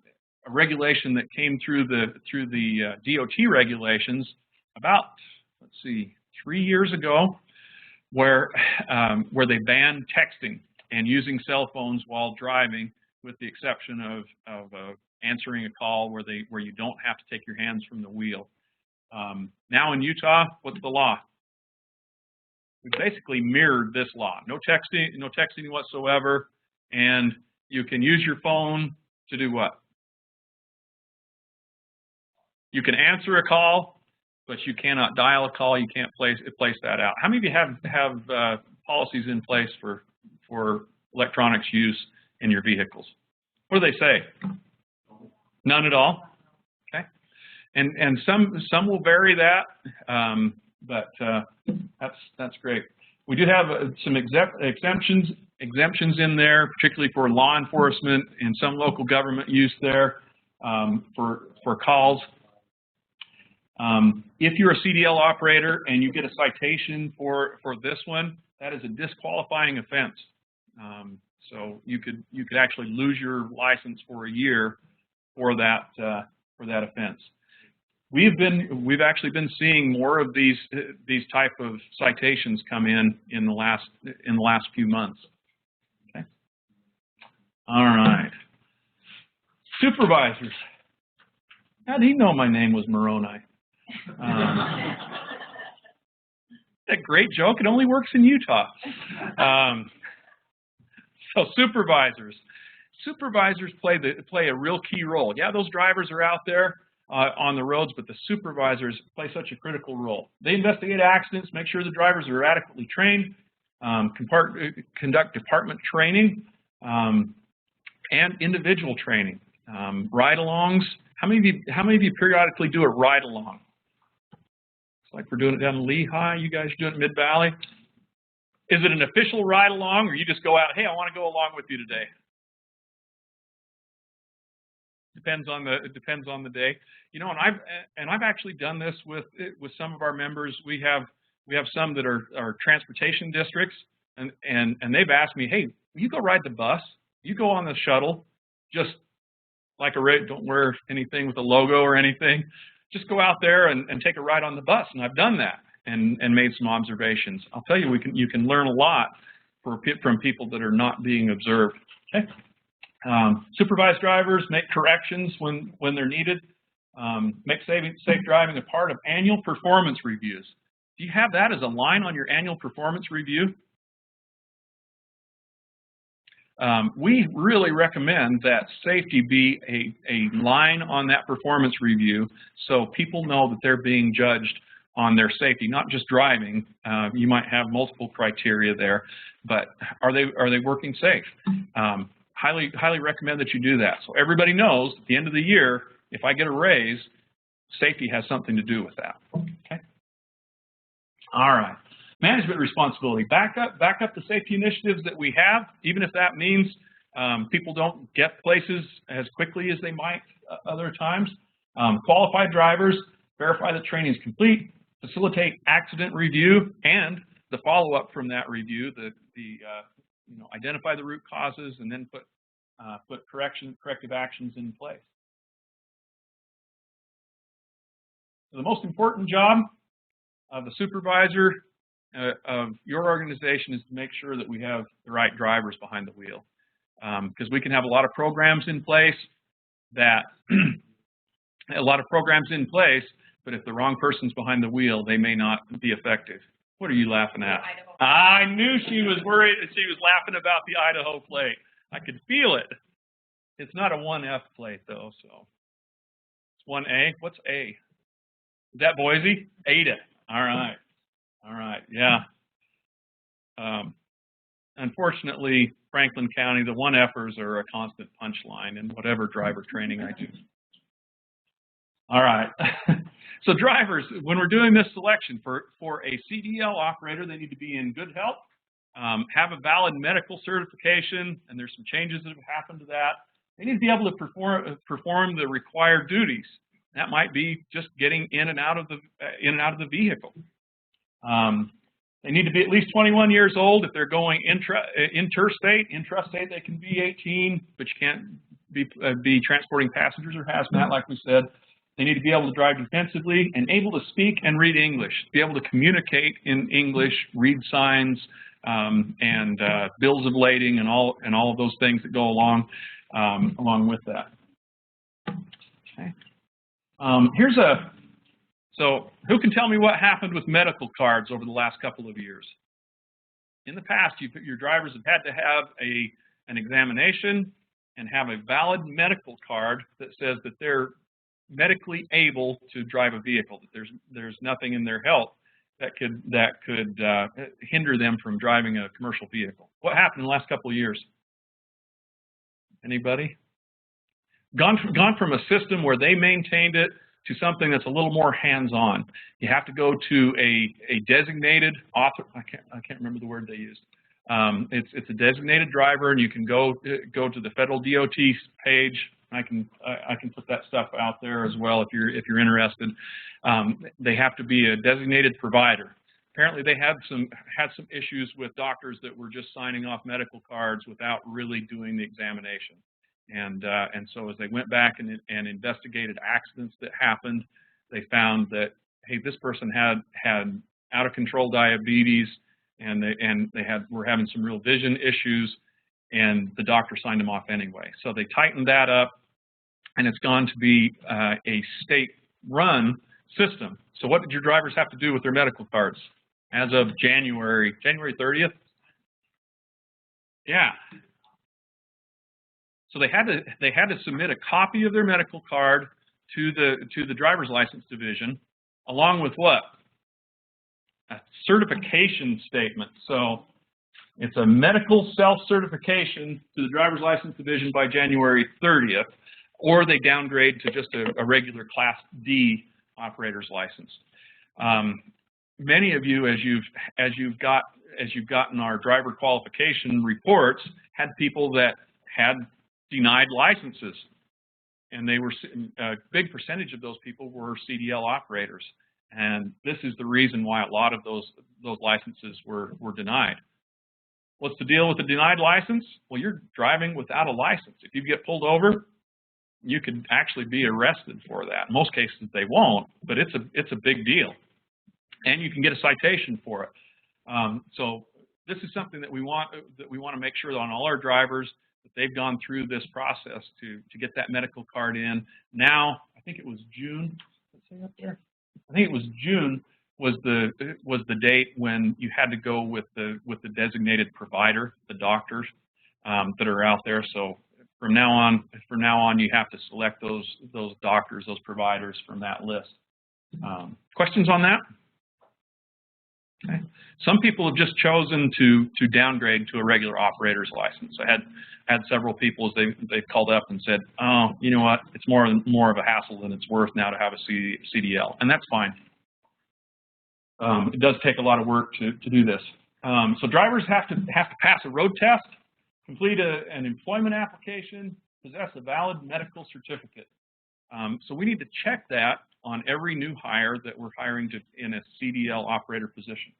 regulation that came through the DOT regulations about, let's see, 3 years ago, where they banned texting and using cell phones while driving, with the exception of answering a call where you don't have to take your hands from the wheel. Now in Utah, what's the law? We basically mirrored this law. No texting whatsoever, and you can use your phone to do what? You can answer a call, but you cannot dial a call. You can't place that out. How many of you have policies in place for electronics use in your vehicles? What do they say? None at all. Okay, and some will vary that, but that's great. We do have some exemptions. exemptions in there, particularly for law enforcement and some local government use there for calls. If you're a CDL operator and you get a citation for this one, that is a disqualifying offense. So you could actually lose your license for a year for that offense. We've actually been seeing more of these type of citations come in the last few months. Okay. All right. Supervisors. How do you know my name was Moroni? That great joke. It only works in Utah. So supervisors play a real key role. Yeah, those drivers are out there on the roads, but the supervisors play such a critical role. They investigate accidents, make sure the drivers are adequately trained, conduct department training, and individual training. Ride-alongs. How many of you periodically do a ride-along? It's like we're doing it down in Lehigh. You guys are doing it Mid-Valley. Is it an official ride-along, or you just go out, hey, I want to go along with you today? Depends on the day. You know, and I've actually done this with some of our members. We have some that are transportation districts, and they've asked me, hey, will you go ride the bus? You go on the shuttle, just like don't wear anything with a logo or anything. Just go out there and take a ride on the bus, and I've done that and made some observations. I'll tell you, you can learn a lot from people that are not being observed. Okay. Supervised drivers make corrections when they're needed. Make safe driving a part of annual performance reviews. Do you have that as a line on your annual performance review? We really recommend that safety be a line on that performance review so people know that they're being judged on their safety, not just driving. You might have multiple criteria there, but are they working safe? Highly recommend that you do that. So everybody knows at the end of the year, if I get a raise, safety has something to do with that. Okay. All right. Management responsibility. Back up the safety initiatives that we have, even if that means people don't get places as quickly as they might other times. Qualified drivers, verify that training is complete, facilitate accident review and the follow-up from that review, identify the root causes and then put corrective actions in place. So the most important job of the supervisor of your organization is to make sure that we have the right drivers behind the wheel. Because we can have a lot of programs in place but if the wrong person's behind the wheel, they may not be effective. What are you laughing at? I knew she was worried. She was laughing about the Idaho plate. I could feel it. It's not a 1F plate, though, so. It's 1A. What's A? Is that Boise? Ada. All right. All right, yeah. Unfortunately, Franklin County, the 1Fers are a constant punchline in whatever driver training I do. All right. So drivers, when we're doing this selection for a CDL operator, they need to be in good health, have a valid medical certification, and there's some changes that have happened to that. They need to be able to perform the required duties. That might be just getting in and out of the vehicle. They need to be at least 21 years old. If they're going intrastate they can be 18, but you can't be transporting passengers or hazmat, like we said. They need to be able to drive defensively and able to speak and read English, be able to communicate in English, read signs, and bills of lading and all of those things that go along with that. Okay. So who can tell me what happened with medical cards over the last couple of years? In the past, your drivers have had to have an examination and have a valid medical card that says that they're medically able to drive a vehicle, that there's nothing in their health that could hinder them from driving a commercial vehicle. What happened in the last couple of years? Anybody? Gone from a system where they maintained it to something that's a little more hands-on. You have to go to a designated author. I can't remember the word they used. It's a designated driver, and you can go to the federal DOT page. I can put that stuff out there as well if you're interested. They have to be a designated provider. Apparently, they had some issues with doctors that were just signing off medical cards without really doing the examination. And so as they went back and investigated accidents that happened, they found that, hey, this person had out of control diabetes, and they were having some real vision issues, and the doctor signed them off anyway. So they tightened that up, and it's gone to be a state-run system. So what did your drivers have to do with their medical cards as of January 30th? Yeah. So they had to submit a copy of their medical card to the driver's license division, along with what? A certification statement. So it's a medical self-certification to the driver's license division by January 30th, or they downgrade to just a regular Class D operator's license. Many of you, as you've gotten our driver qualification reports, had people that had denied licenses, and they were a big percentage of those people were CDL operators, and this is the reason why a lot of those licenses were denied. What's the deal with the denied license? Well, you're driving without a license. If you get pulled over, you could actually be arrested for that. In most cases, they won't, but it's a big deal, and you can get a citation for it. So this is something that we want to make sure that on all our drivers that they've gone through this process to get that medical card in. Now, I think it was June. Let's say up there. I think it was June was the date when you had to go with the designated provider, the doctors that are out there. So from now on, you have to select those doctors, those providers from that list. Questions on that? Okay. Some people have just chosen to downgrade to a regular operator's license. I had several people as they've called up and said, oh, you know what, it's more of a hassle than it's worth now to have a CDL, and that's fine. It does take a lot of work to do this. So drivers have to pass a road test, complete an employment application, possess a valid medical certificate. So we need to check that on every new hire that we're hiring in a CDL operator position.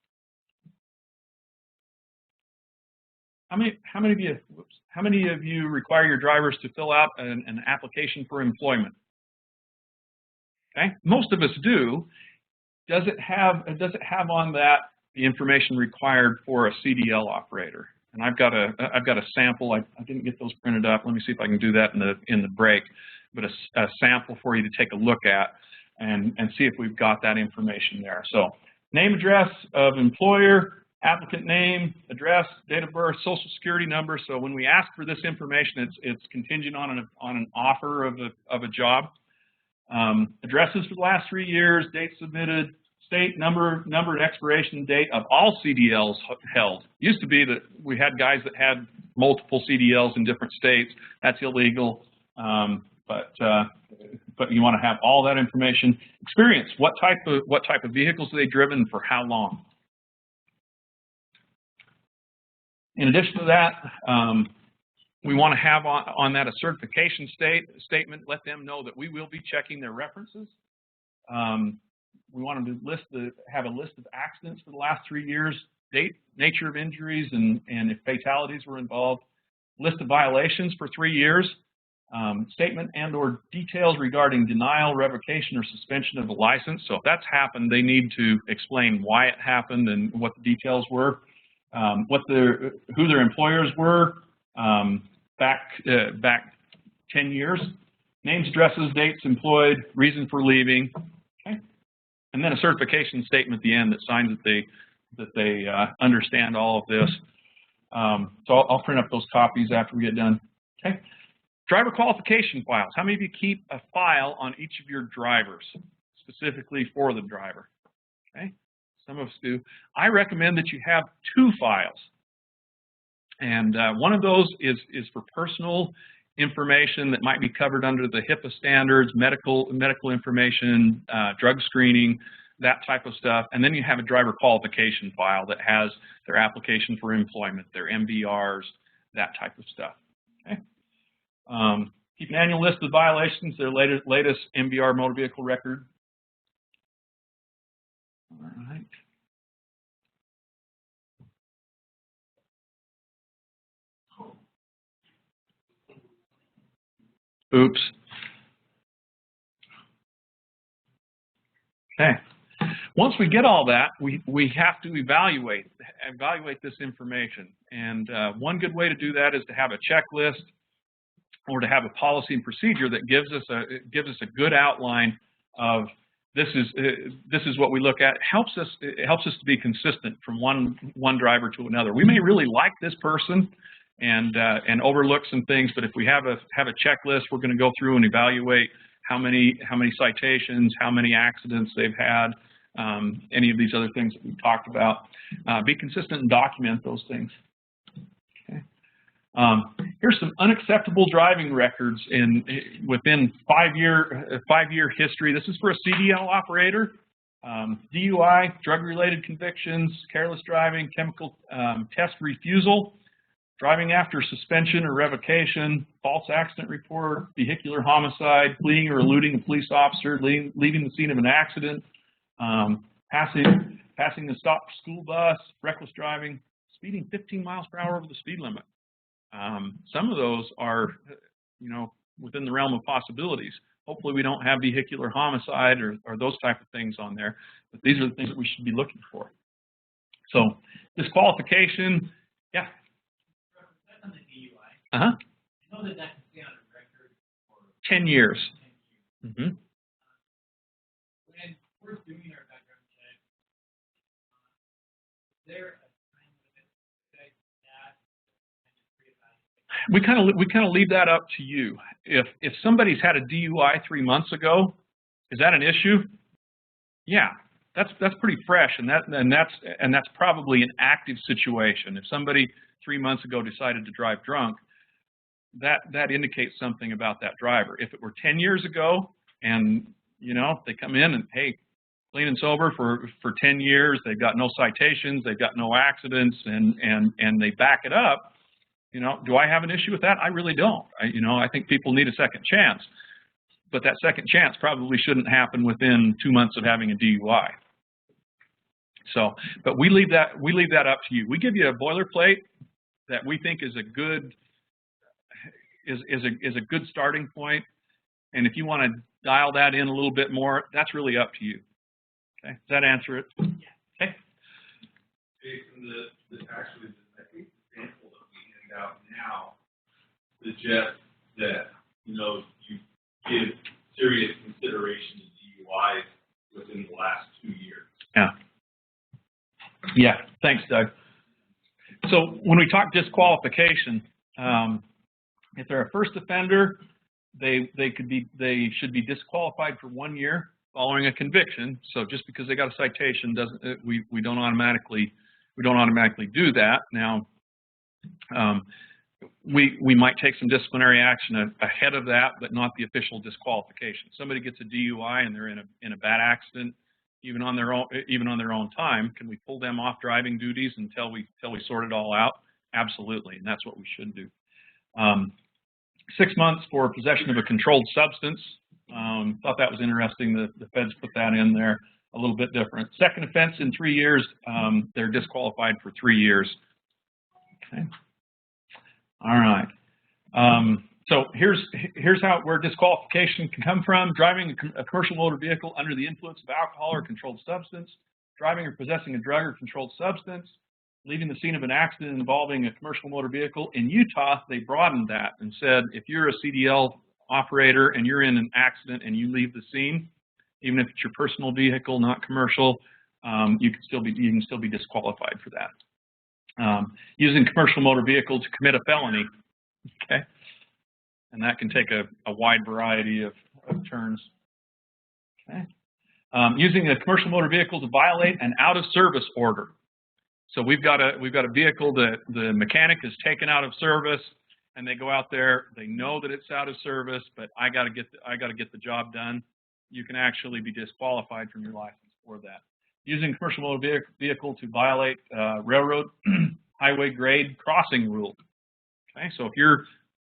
How many of you require your drivers to fill out an application for employment? Okay, most of us do. Does it have on that the information required for a CDL operator? And I've got a sample. I didn't get those printed up. Let me see if I can do that in the break. But a sample for you to take a look at and see if we've got that information there. So name, address of employer, applicant name, address, date of birth, social security number. So when we ask for this information, it's contingent on an offer of a job. Addresses for the last 3 years, date submitted, state, number and expiration date of all CDLs held. Used to be that we had guys that had multiple CDLs in different states. That's illegal. But you want to have all that information. Experience. What type of vehicles have they driven for how long? In addition to that, we want to have on that a certification statement. Let them know that we will be checking their references. We want them to have a list of accidents for the last 3 years, date, nature of injuries, and if fatalities were involved. List of violations for 3 years. Statement and/or details regarding denial, revocation, or suspension of the license. So if that's happened, they need to explain why it happened and what the details were, who their employers were back 10 years, names, addresses, dates employed, reason for leaving, okay, and then a certification statement at the end that signs that they understand all of this. So I'll print up those copies after we get done. Okay. Driver qualification files. How many of you keep a file on each of your drivers, specifically for the driver? Okay, some of us do. I recommend that you have 2 files. And one of those is for personal information that might be covered under the HIPAA standards, medical information, drug screening, that type of stuff. And then you have a driver qualification file that has their application for employment, their MVRs, that type of stuff. Okay. Keep an annual list of violations, their latest MVR motor vehicle record. All right. Oops. Okay. Once we get all that, we have to evaluate this information. And one good way to do that is to have a checklist or to have a policy and procedure that gives us a good outline of this is what we look at. It helps us to be consistent from one driver to another. We may really like this person and overlook some things, but if we have a checklist, we're going to go through and evaluate how many citations, how many accidents they've had, any of these other things that we've talked about. Be consistent and document those things. Okay. Here's some unacceptable driving records within five-year history. This is for a CDL operator. DUI, drug-related convictions, careless driving, chemical test refusal, driving after suspension or revocation, false accident report, vehicular homicide, fleeing or eluding a police officer, leaving the scene of an accident, passing a stopped school bus, reckless driving, speeding 15 miles per hour over the speed limit. Some of those are, within the realm of possibilities. Hopefully we don't have vehicular homicide or those type of things on there, but these are the things that we should be looking for. So disqualification, yeah. On the DUI. Uh-huh. I know that can stay on a record for 10 years. 10 years. Mm-hmm. When we're doing our background check, is there a time limit that We kind of leave that up to you. If somebody's had a DUI 3 months ago, is that an issue? Yeah, that's pretty fresh, and that's probably an active situation. If somebody 3 months ago decided to drive drunk, that indicates something about that driver. If it were 10 years ago and they come in and, hey, clean and sober for 10 years, they've got no citations, they've got no accidents, and they back it up, do I have an issue with that? I really don't. I think people need a second chance, but that second chance probably shouldn't happen within 2 months of having a DUI. So, but we leave that up to you. We give you a boilerplate that we think is a good starting point, and if you want to dial that in a little bit more, that's really up to you. Okay, does that answer it? Yeah. Okay. Jason, actually I think the sample that we hand out now suggests that you give serious consideration to DUIs within the last 2 years. Yeah. Yeah. Thanks, Doug. So when we talk disqualification, if they're a first offender, they should be disqualified for 1 year following a conviction. So just because they got a citation doesn't we don't automatically do that. Now we might take some disciplinary action ahead of that, but not the official disqualification. Somebody gets a DUI and they're in a bad accident, even on their own time. Can we pull them off driving duties until we sort it all out? Absolutely, and that's what we should do. 6 months for possession of a controlled substance. Thought that was interesting. The feds put that in there a little bit different. Second offense in 3 years, they're disqualified for 3 years. Okay. All right. So here's where disqualification can come from: driving a commercial motor vehicle under the influence of alcohol or controlled substance, driving or possessing a drug or controlled substance, leaving the scene of an accident involving a commercial motor vehicle. In Utah, they broadened that and said if you're a CDL operator and you're in an accident and you leave the scene, even if it's your personal vehicle, not commercial, you can still be disqualified for that. Using commercial motor vehicle to commit a felony, okay, and that can take a wide variety of turns. Okay, using a commercial motor vehicle to violate an out of service order. So we've got a vehicle that the mechanic has taken out of service, and they go out there. They know that it's out of service, but I got to get the job done. You can actually be disqualified from your license for that. Using commercial motor vehicle to violate railroad highway grade crossing rule. Okay, so if you're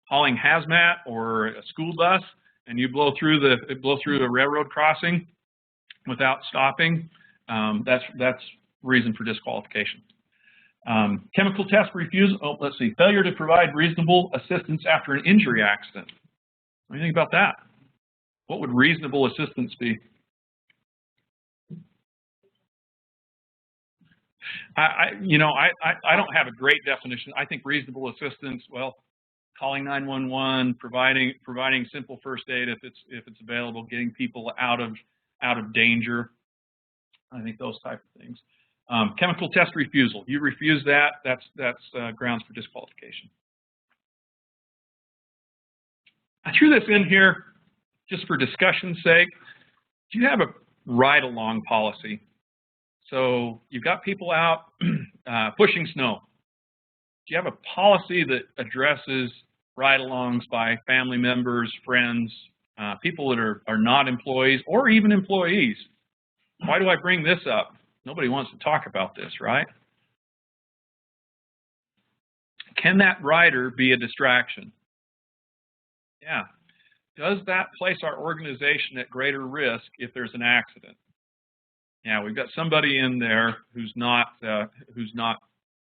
hauling hazmat or a school bus and you blow through the railroad crossing without stopping, that's reason for disqualification. Chemical test refusal. Oh, let's see. Failure to provide reasonable assistance after an injury accident. What do you think about that? What would reasonable assistance be? I don't have a great definition. I think reasonable assistance, well, calling 911, providing simple first aid if it's available, getting people out of danger. I think those type of things. Chemical test refusal. You refuse that, that's grounds for disqualification. I threw this in here just for discussion's sake. Do you have a ride-along policy? So you've got people out pushing snow. Do you have a policy that addresses ride-alongs by family members, friends, people that are not employees or even employees? Why do I bring this up? Nobody wants to talk about this, right? Can that rider be a distraction? Yeah. Does that place our organization at greater risk if there's an accident? Yeah, we've got somebody in there who's not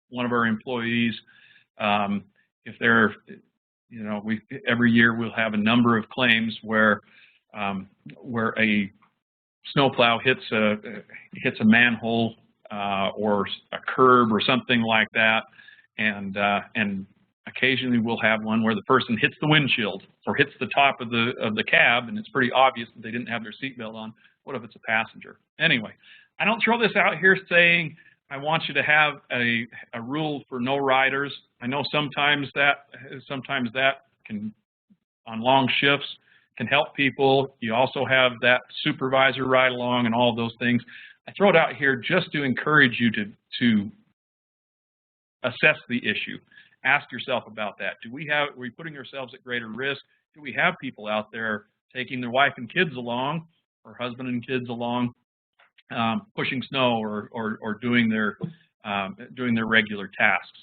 one of our employees. If they're, every year we'll have a number of claims where a snowplow hits a manhole or a curb or something like that, and occasionally we'll have one where the person hits the windshield or hits the top of the cab, and it's pretty obvious that they didn't have their seatbelt on. What if it's a passenger? Anyway, I don't throw this out here saying I want you to have a rule for no riders. I know sometimes that can, on long shifts, can help people. You also have that supervisor ride along and all of those things. I throw it out here just to encourage you to assess the issue. Ask yourself about that. Are we putting ourselves at greater risk? Do we have people out there taking their wife and kids along, or husband and kids along, pushing snow or doing their regular tasks?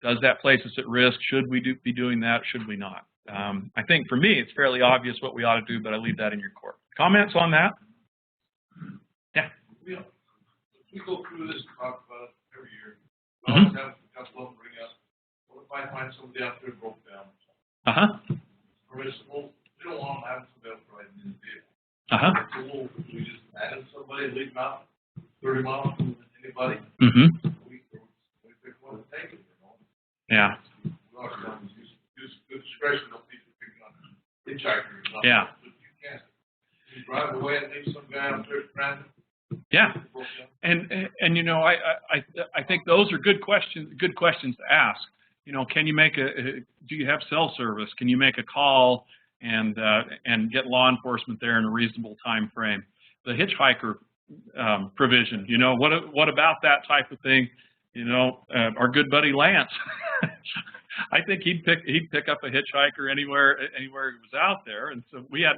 Does that place us at risk? Should we be doing that? Should we not? I think for me, it's fairly obvious what we ought to do, but I leave that in your court. Comments on that? Yeah. We go through this and talk about it every year. We always have a couple of them bring up, what if I find somebody out there broke down? Permissible. We don't want to have somebody else riding in the vehicle. We just add somebody, leave them out 30 miles from anybody. We pick one to take it, Yeah. Use good discretion, don't be picking on hitchhikers. Yeah. But you can't. You drive away and leave some guy out there stranded. Yeah. And I think those are good questions to ask. Can you do you have cell service? Can you make a call and get law enforcement there in a reasonable time frame? The hitchhiker provision, what about that type of thing? Our good buddy Lance, I think he'd pick up a hitchhiker anywhere he was out there. And so we sat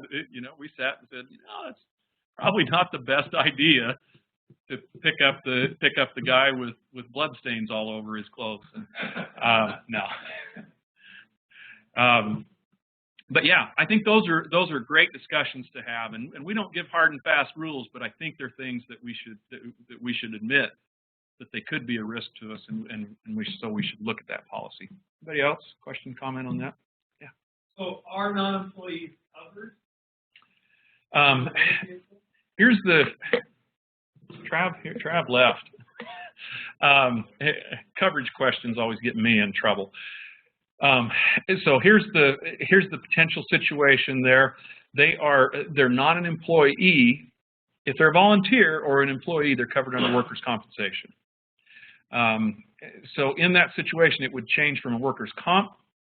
and said, it's probably not the best idea to pick up the guy with bloodstains all over his clothes. No. But yeah, I think those are great discussions to have, and we don't give hard and fast rules, but I think they're things that we should admit that they could be a risk to us, and so we should look at that policy. Anybody else? Question, comment on that? Yeah. So are non-employees covered? Here's the Trav left. Coverage questions always get me in trouble. So here's the potential situation there. They're not an employee. If they're a volunteer or an employee, they're covered under workers' compensation. So in that situation, it would change from a workers' comp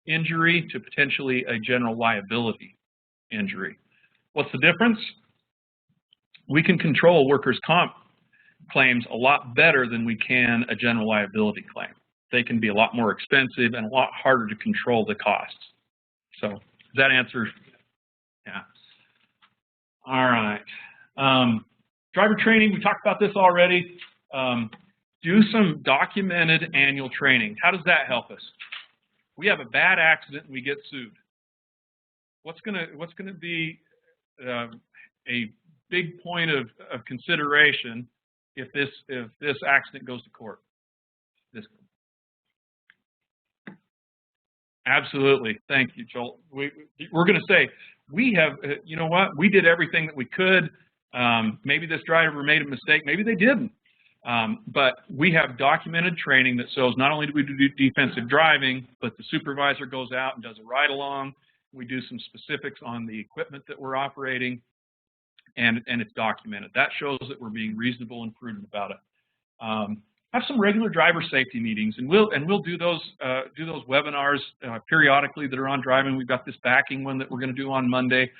injury to potentially a general liability injury. What's the difference? We can control workers' comp claims a lot better than we can a general liability claim. They can be a lot more expensive and a lot harder to control the costs. So does that answer? Yeah. All right. Driver training, we talked about this already. Do some documented annual training. How does that help us? We have a bad accident and we get sued. What's gonna be a big point of consideration if this accident goes to court? Absolutely. Thank you, Joel. We're going to say, we have, you know what, we did everything that we could. Maybe this driver made a mistake. Maybe they didn't. But we have documented training that shows not only do we do defensive driving, but the supervisor goes out and does a ride-along. We do some specifics on the equipment that we're operating, and it's documented. That shows that we're being reasonable and prudent about it. Have some regular driver safety meetings, and we'll do those webinars periodically that are on driving. We've got this backing one that we're going to do on Monday,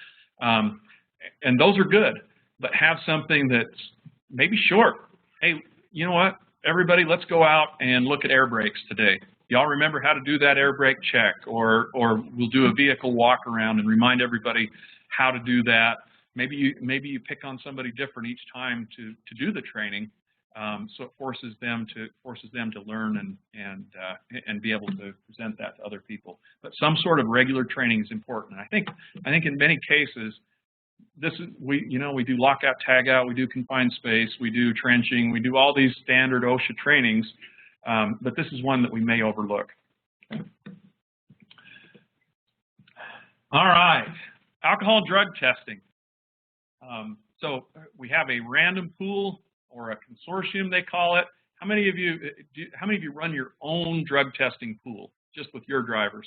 and those are good. But have something that's maybe short. Hey, you know what? Everybody, let's go out and look at air brakes today. Y'all remember how to do that air brake check, or we'll do a vehicle walk around and remind everybody how to do that. Maybe you pick on somebody different each time to do the training. So it forces them to learn and be able to present that to other people. But some sort of regular training is important. And I think in many cases, we do lockout, tagout, we do confined space, we do trenching, we do all these standard OSHA trainings. But this is one that we may overlook. Okay. All right, alcohol and drug testing. So we have a random pool, or a consortium, they call it. How many of you run your own drug testing pool just with your drivers?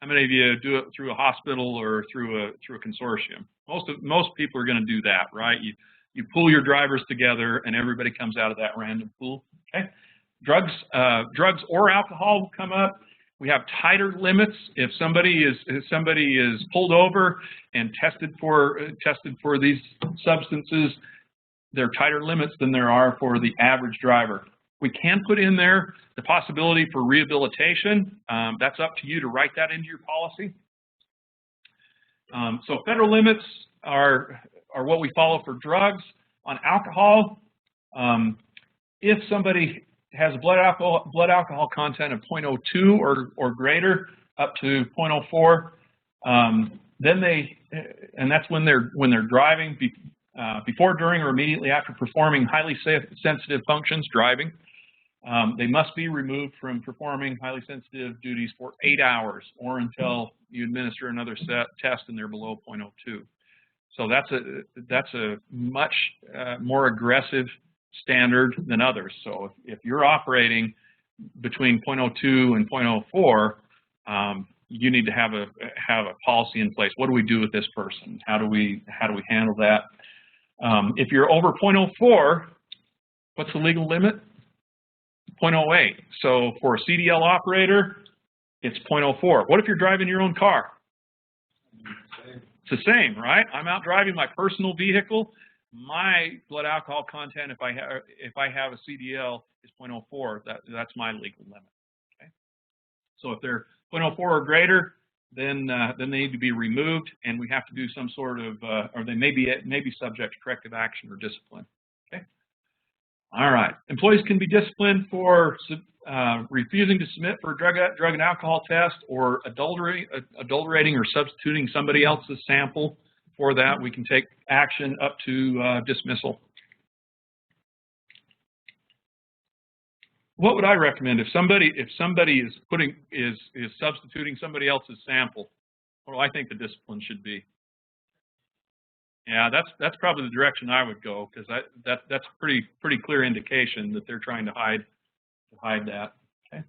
How many of you do it through a hospital or through a consortium? Most people are going to do that, right? You pool your drivers together, and everybody comes out of that random pool. Okay. Drugs or alcohol will come up. We have tighter limits. If somebody is pulled over and tested for these substances, there are tighter limits than there are for the average driver. We can put in there the possibility for rehabilitation. That's up to you to write that into your policy. So federal limits are what we follow for drugs. On alcohol, if somebody has a blood alcohol content of 0.02 or greater, up to 0.04, and that's when they're driving. Before, during, or immediately after performing highly sensitive functions, driving, they must be removed from performing highly sensitive duties for 8 hours or until you administer another test and they're below 0.02. So that's a much more aggressive standard than others. So if you're operating between 0.02 and 0.04, you need to have a policy in place. What do we do with this person? How do we handle that? If you're over 0.04, what's the legal limit? 0.08. So for a CDL operator, it's 0.04. What if you're driving your own car? It's the same, right? I'm out driving my personal vehicle. My blood alcohol content, if I have a CDL, is 0.04. That's my legal limit. Okay. So if they're 0.04 or greater, then they need to be removed, and we have to do some sort of, or they may be subject to corrective action or discipline. Okay. All right. Employees can be disciplined for refusing to submit for a drug and alcohol test, or adulterating or substituting somebody else's sample. For that, we can take action up to dismissal. What would I recommend if somebody is substituting somebody else's sample? Well, I think the discipline should be. Yeah, that's probably the direction I would go, because that's a pretty clear indication that they're trying to hide that. Okay.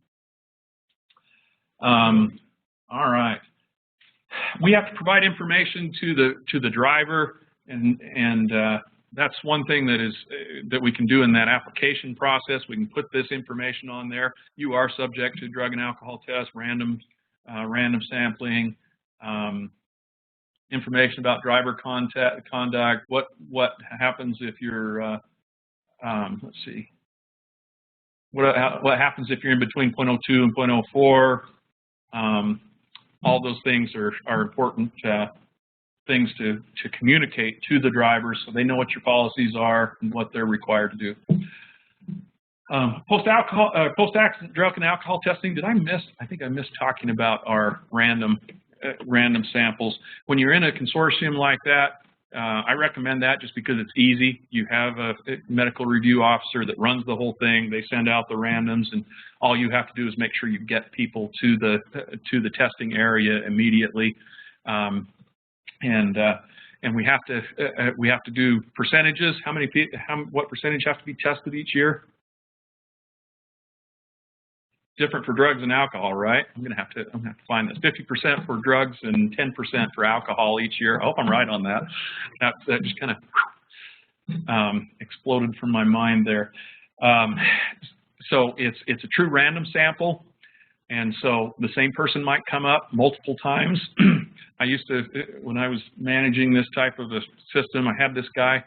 All right. We have to provide information to the driver, and that's one thing that we can do in that application process. We can put this information on there. You are subject to drug and alcohol tests, random sampling, information about driver conduct. What happens if you're let's see. What happens if you're in between 0.02 and 0.04? All those things are important things to communicate to the drivers so they know what your policies are and what they're required to do. Post-accident drug and alcohol testing. Did I miss? I think I missed talking about our random samples. When you're in a consortium like that, I recommend that just because it's easy. You have a medical review officer that runs the whole thing. They send out the randoms, and all you have to do is make sure you get people to the testing area immediately. And we have to do percentages. What percentage have to be tested each year? Different for drugs and alcohol, right? I'm gonna have to find this. 50% for drugs and 10% for alcohol each year. I hope I'm right on that. That just kind of exploded from my mind there. So it's a true random sample, and so the same person might come up multiple times. I used to, when I was managing this type of a system, I had this guy.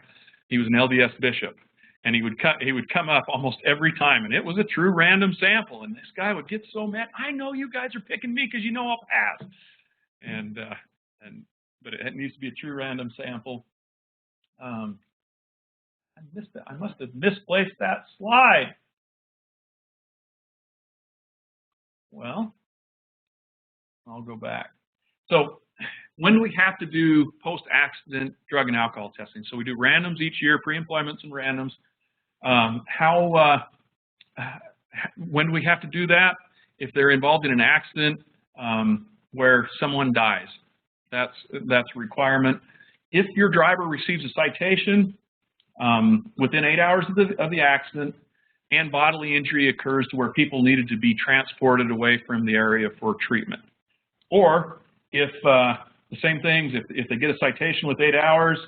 He was an LDS bishop. And he would come up almost every time, and it was a true random sample. And this guy would get so mad. I know you guys are picking me because you know I'll pass. But it needs to be a true random sample. I missed it. I must have misplaced that slide. Well, I'll go back. So when do we have to do post-accident drug and alcohol testing? So we do randoms each year, pre-employments and randoms. When do we have to do that? If they're involved in an accident where someone dies, that's a requirement. If your driver receives a citation within 8 hours of the accident and bodily injury occurs to where people needed to be transported away from the area for treatment, or if the same things, if they get a citation with 8 hours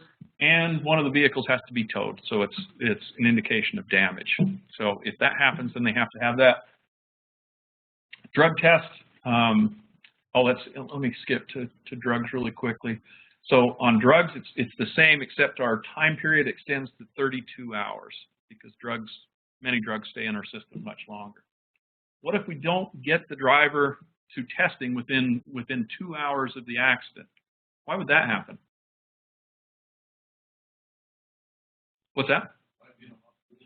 and one of the vehicles has to be towed, so it's an indication of damage. So if that happens, then they have to have that. Drug test. Let me skip to drugs really quickly. So on drugs, it's the same, except our time period extends to 32 hours because many drugs stay in our system much longer. What if we don't get the driver to testing within 2 hours of the accident? Why would that happen? What's that?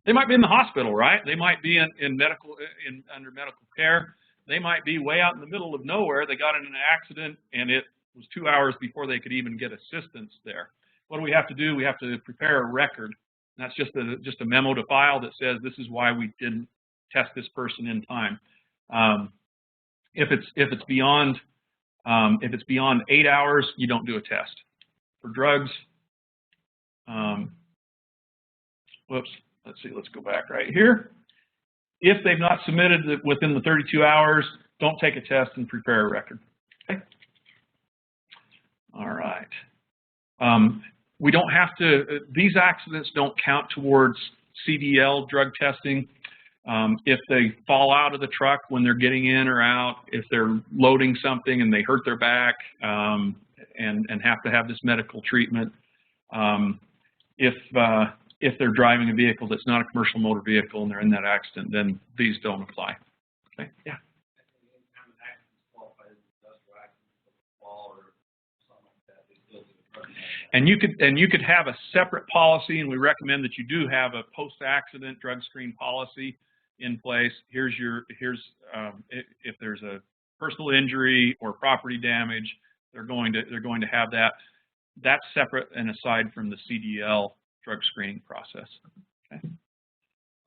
They might be in the hospital, right? They might be under medical care. They might be way out in the middle of nowhere. They got in an accident, and it was 2 hours before they could even get assistance there. What do we have to do? We have to prepare a record. That's just a memo to file that says this is why we didn't test this person in time. If it's beyond 8 hours, you don't do a test. For drugs, let's see, let's go back right here. If they've not submitted within the 32 hours, don't take a test and prepare a record. Okay. All right. We don't have to, these accidents don't count towards CDL drug testing. If they fall out of the truck when they're getting in or out, if they're loading something and they hurt their back and have to have this medical treatment, if they're driving a vehicle that's not a commercial motor vehicle and they're in that accident, then these don't apply. Okay. Yeah. And you could have a separate policy, and we recommend that you do have a post-accident drug screen policy in place. Here's if there's a personal injury or property damage, they're going to have that. That's separate and aside from the CDL drug screening process. Okay.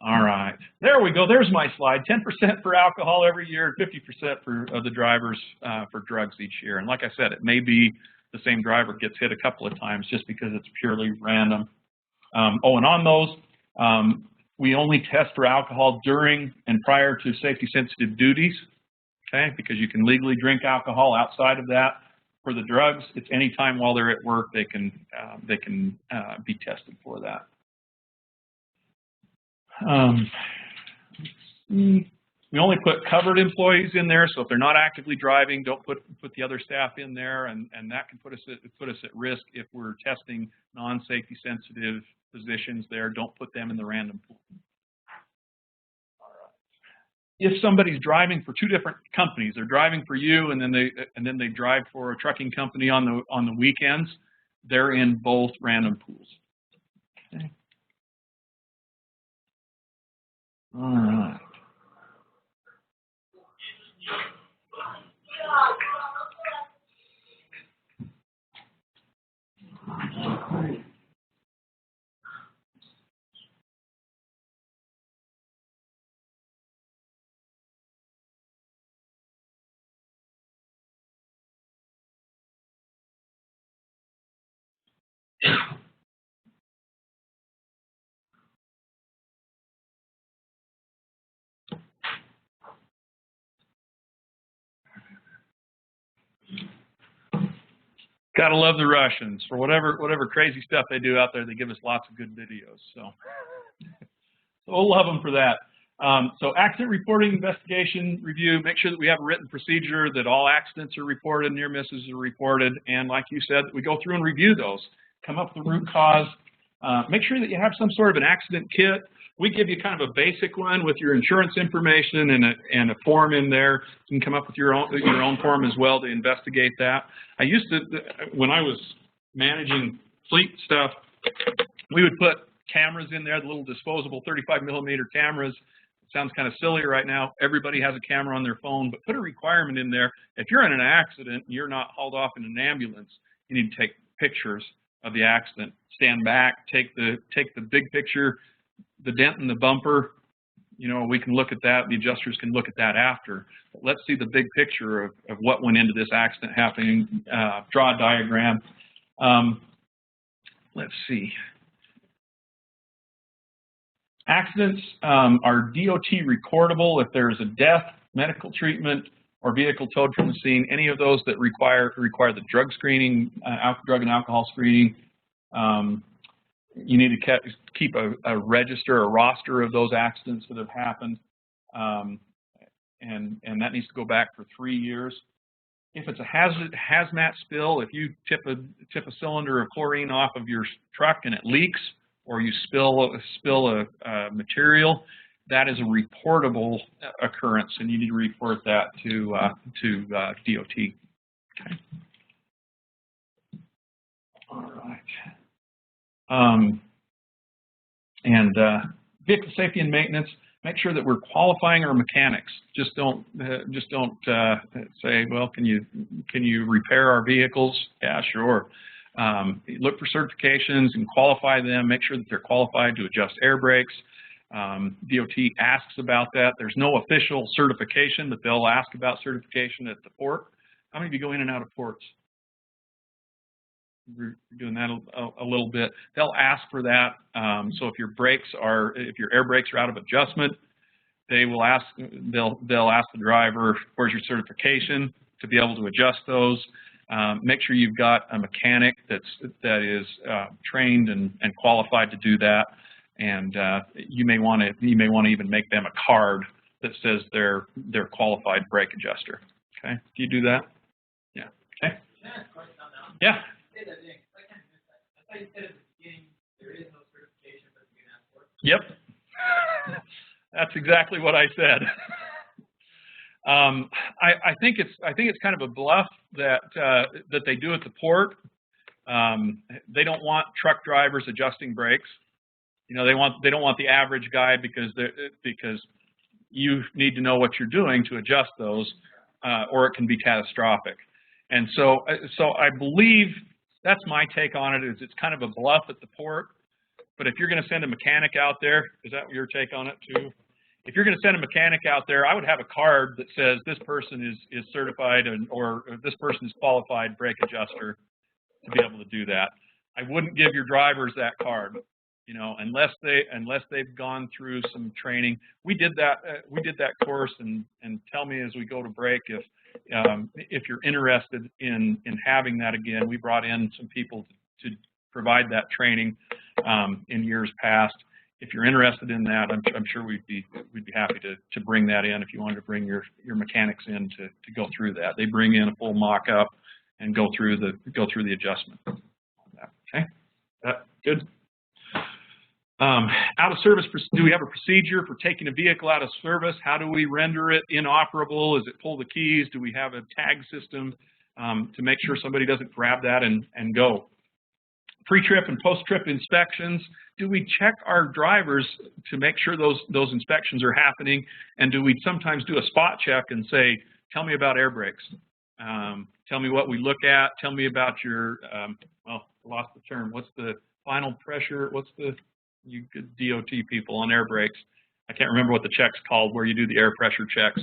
All right, there we go. There's my slide. 10% for alcohol every year, 50% of the drivers for drugs each year. And like I said, it may be the same driver gets hit a couple of times just because it's purely random. And on those, we only test for alcohol during and prior to safety-sensitive duties, okay? Because you can legally drink alcohol outside of that. For the drugs, it's any time while they're at work they can be tested for that. We only put covered employees in there, so if they're not actively driving, don't put the other staff in there, and that can put us at risk if we're testing non-safety sensitive positions there. Don't put them in the random pool. All right. If somebody's driving for two different companies, they're driving for you, and then they drive for a trucking company on the weekends, they're in both random pools. Okay. All right. Gotta love the Russians. For whatever crazy stuff they do out there, they give us lots of good videos. So we'll love them for that. So accident reporting, investigation, review, make sure that we have a written procedure, that all accidents are reported, near misses are reported, and like you said, that we go through and review those, come up with the root cause. Make sure that you have some sort of an accident kit. We give you kind of a basic one with your insurance information and a form in there. You can come up with your own form as well to investigate that. I used to, when I was managing fleet stuff, we would put cameras in there, the little disposable 35mm cameras. It sounds kind of silly right now. Everybody has a camera on their phone, but put a requirement in there. If you're in an accident and you're not hauled off in an ambulance, you need to take pictures of the accident. Stand back, take the big picture, the dent in the bumper. You know, we can look at that. The adjusters can look at that after. But let's see the big picture of what went into this accident happening. Draw a diagram. Let's see. Accidents are DOT recordable if there's a death, medical treatment, or vehicle towed from the scene. Any of those that require the drug screening, drug and alcohol screening. You need to keep a register, a roster of those accidents that have happened, and that needs to go back for 3 years. If it's a hazmat spill, if you tip a cylinder of chlorine off of your truck and it leaks, or you spill a material, that is a reportable occurrence, and you need to report that to DOT. Okay. All right. Vehicle safety and maintenance. Make sure that we're qualifying our mechanics. Just don't say, well, can you repair our vehicles? Yeah, sure. Look for certifications and qualify them. Make sure that they're qualified to adjust air brakes. DOT asks about that. There's no official certification, but they'll ask about certification at the port. How many of you go in and out of ports? We're doing that a little bit. They'll ask for that. So if your air brakes are out of adjustment, they'll ask the driver, where's your certification to be able to adjust those. Make sure you've got a mechanic that is trained and qualified to do that. And you may want to even make them a card that says they're qualified brake adjuster. Okay, do you do that? Yeah. Okay. Yeah. Yep. That's exactly what I said. I think it's kind of a bluff that they do at the port. They don't want truck drivers adjusting brakes. You know, they don't want the average guy because you need to know what you're doing to adjust those, or it can be catastrophic. And so I believe that's my take on it. Is it's kind of a bluff at the port. But if you're going to send a mechanic out there, is that your take on it too? If you're going to send a mechanic out there, I would have a card that says this person is certified or this person is qualified brake adjuster to be able to do that. I wouldn't give your drivers that card, you know, unless they've gone through some training. We did that course, and tell me as we go to break if you're interested in having that again. We brought in some people to provide that training in years past. If you're interested in that, I'm sure we'd be happy to bring that in if you wanted to bring your mechanics in to go through that. They bring in a full mock-up and go through the adjustment. Okay, that good. Out of service, do we have a procedure for taking a vehicle out of service? How do we render it inoperable? Is it pull the keys? Do we have a tag system to make sure somebody doesn't grab that and go? Pre-trip and post-trip inspections. Do we check our drivers to make sure those inspections are happening? And do we sometimes do a spot check and say, tell me about air brakes. Tell me what we look at. Tell me about your, well, I lost the term. What's the final pressure? What's the, you good DOT people on air brakes? I can't remember what the check's called where you do the air pressure checks.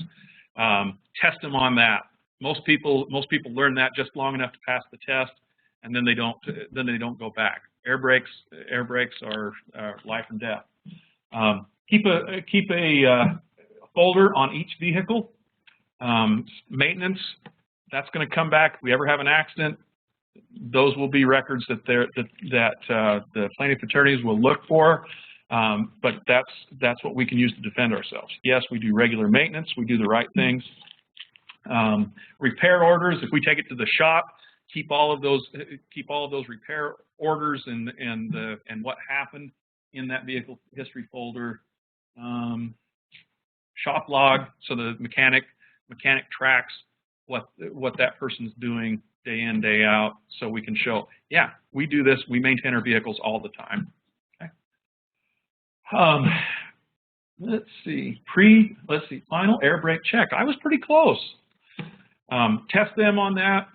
Test them on that. Most people learn that just long enough to pass the test, and then they don't go back. Air brakes are life and death. Keep a folder on each vehicle. Maintenance, that's going to come back. If we ever have an accident, those will be records that the plaintiff attorneys will look for. But that's what we can use to defend ourselves. Yes, we do regular maintenance. We do the right things. Repair orders, if we take it to the shop, keep all of those repair orders and what happened in that vehicle history folder. Shop log, so the mechanic tracks what that person's doing day in, day out, so we can show, yeah, we do this, we maintain our vehicles all the time. Okay. Let's see, final air brake check. I was pretty close. Test them on that.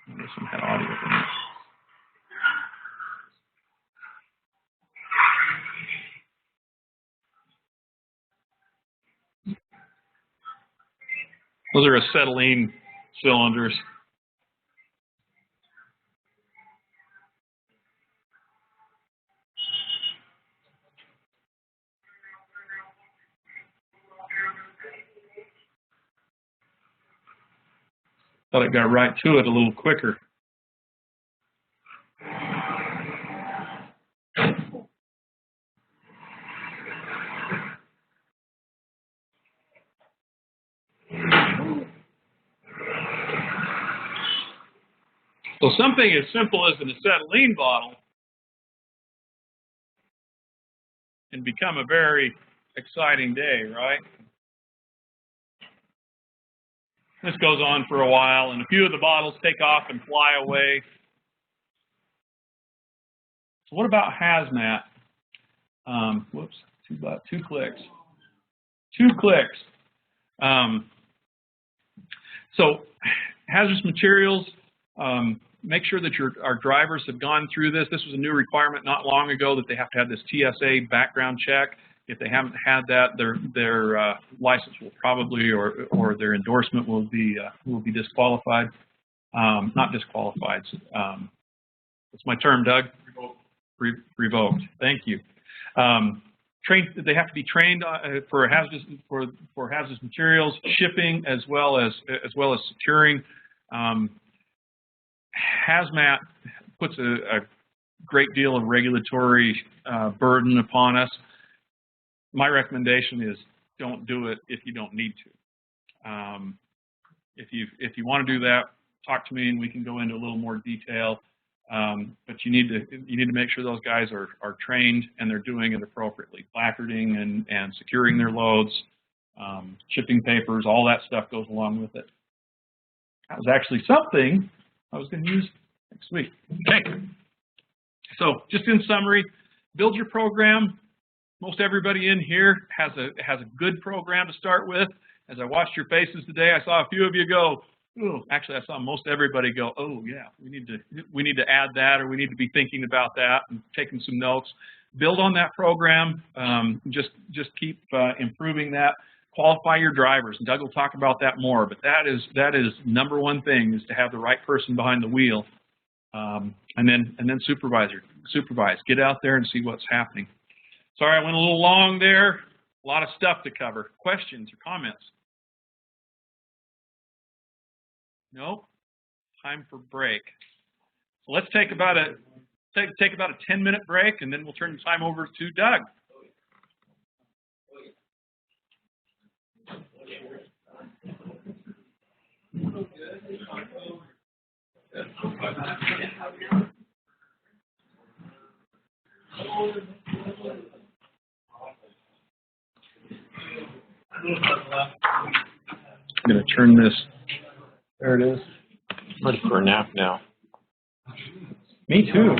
This one had audio in it. Those are acetylene cylinders. Thought I got right to it a little quicker. So something as simple as an acetylene bottle can become a very exciting day, right? This goes on for a while, and a few of the bottles take off and fly away. So what about hazmat? Whoops, two clicks. So hazardous materials, make sure that our drivers have gone through this. This was a new requirement not long ago that they have to have this TSA background check. If they haven't had that, their license will probably, or their endorsement will be disqualified. Not disqualified. What's my term, Doug? Revoked. Thank you. They have to be trained for hazardous materials, shipping, as well as securing. Hazmat puts a great deal of regulatory burden upon us. My recommendation is don't do it if you don't need to. If you want to do that, talk to me and we can go into a little more detail. But you need to make sure those guys are trained and they're doing it appropriately. Placarding and securing their loads, shipping papers, all that stuff goes along with it. That was actually something I was going to use next week. Okay. So just in summary, build your program. Most everybody in here has a good program to start with. As I watched your faces today, I saw a few of you go, oh, actually I saw most everybody go, oh yeah, we need to add that, or we need to be thinking about that and taking some notes. Build on that program. Just keep improving that. Qualify your drivers. Doug will talk about that more, but that is number one thing, is to have the right person behind the wheel. And then supervise. Get out there and see what's happening. Sorry, I went a little long there. A lot of stuff to cover. Questions or comments? No? Time for break. So let's take about a 10-minute break, and then we'll turn the time over to Doug. I'm going to turn this. There it is. I'm ready for a nap now. Me too.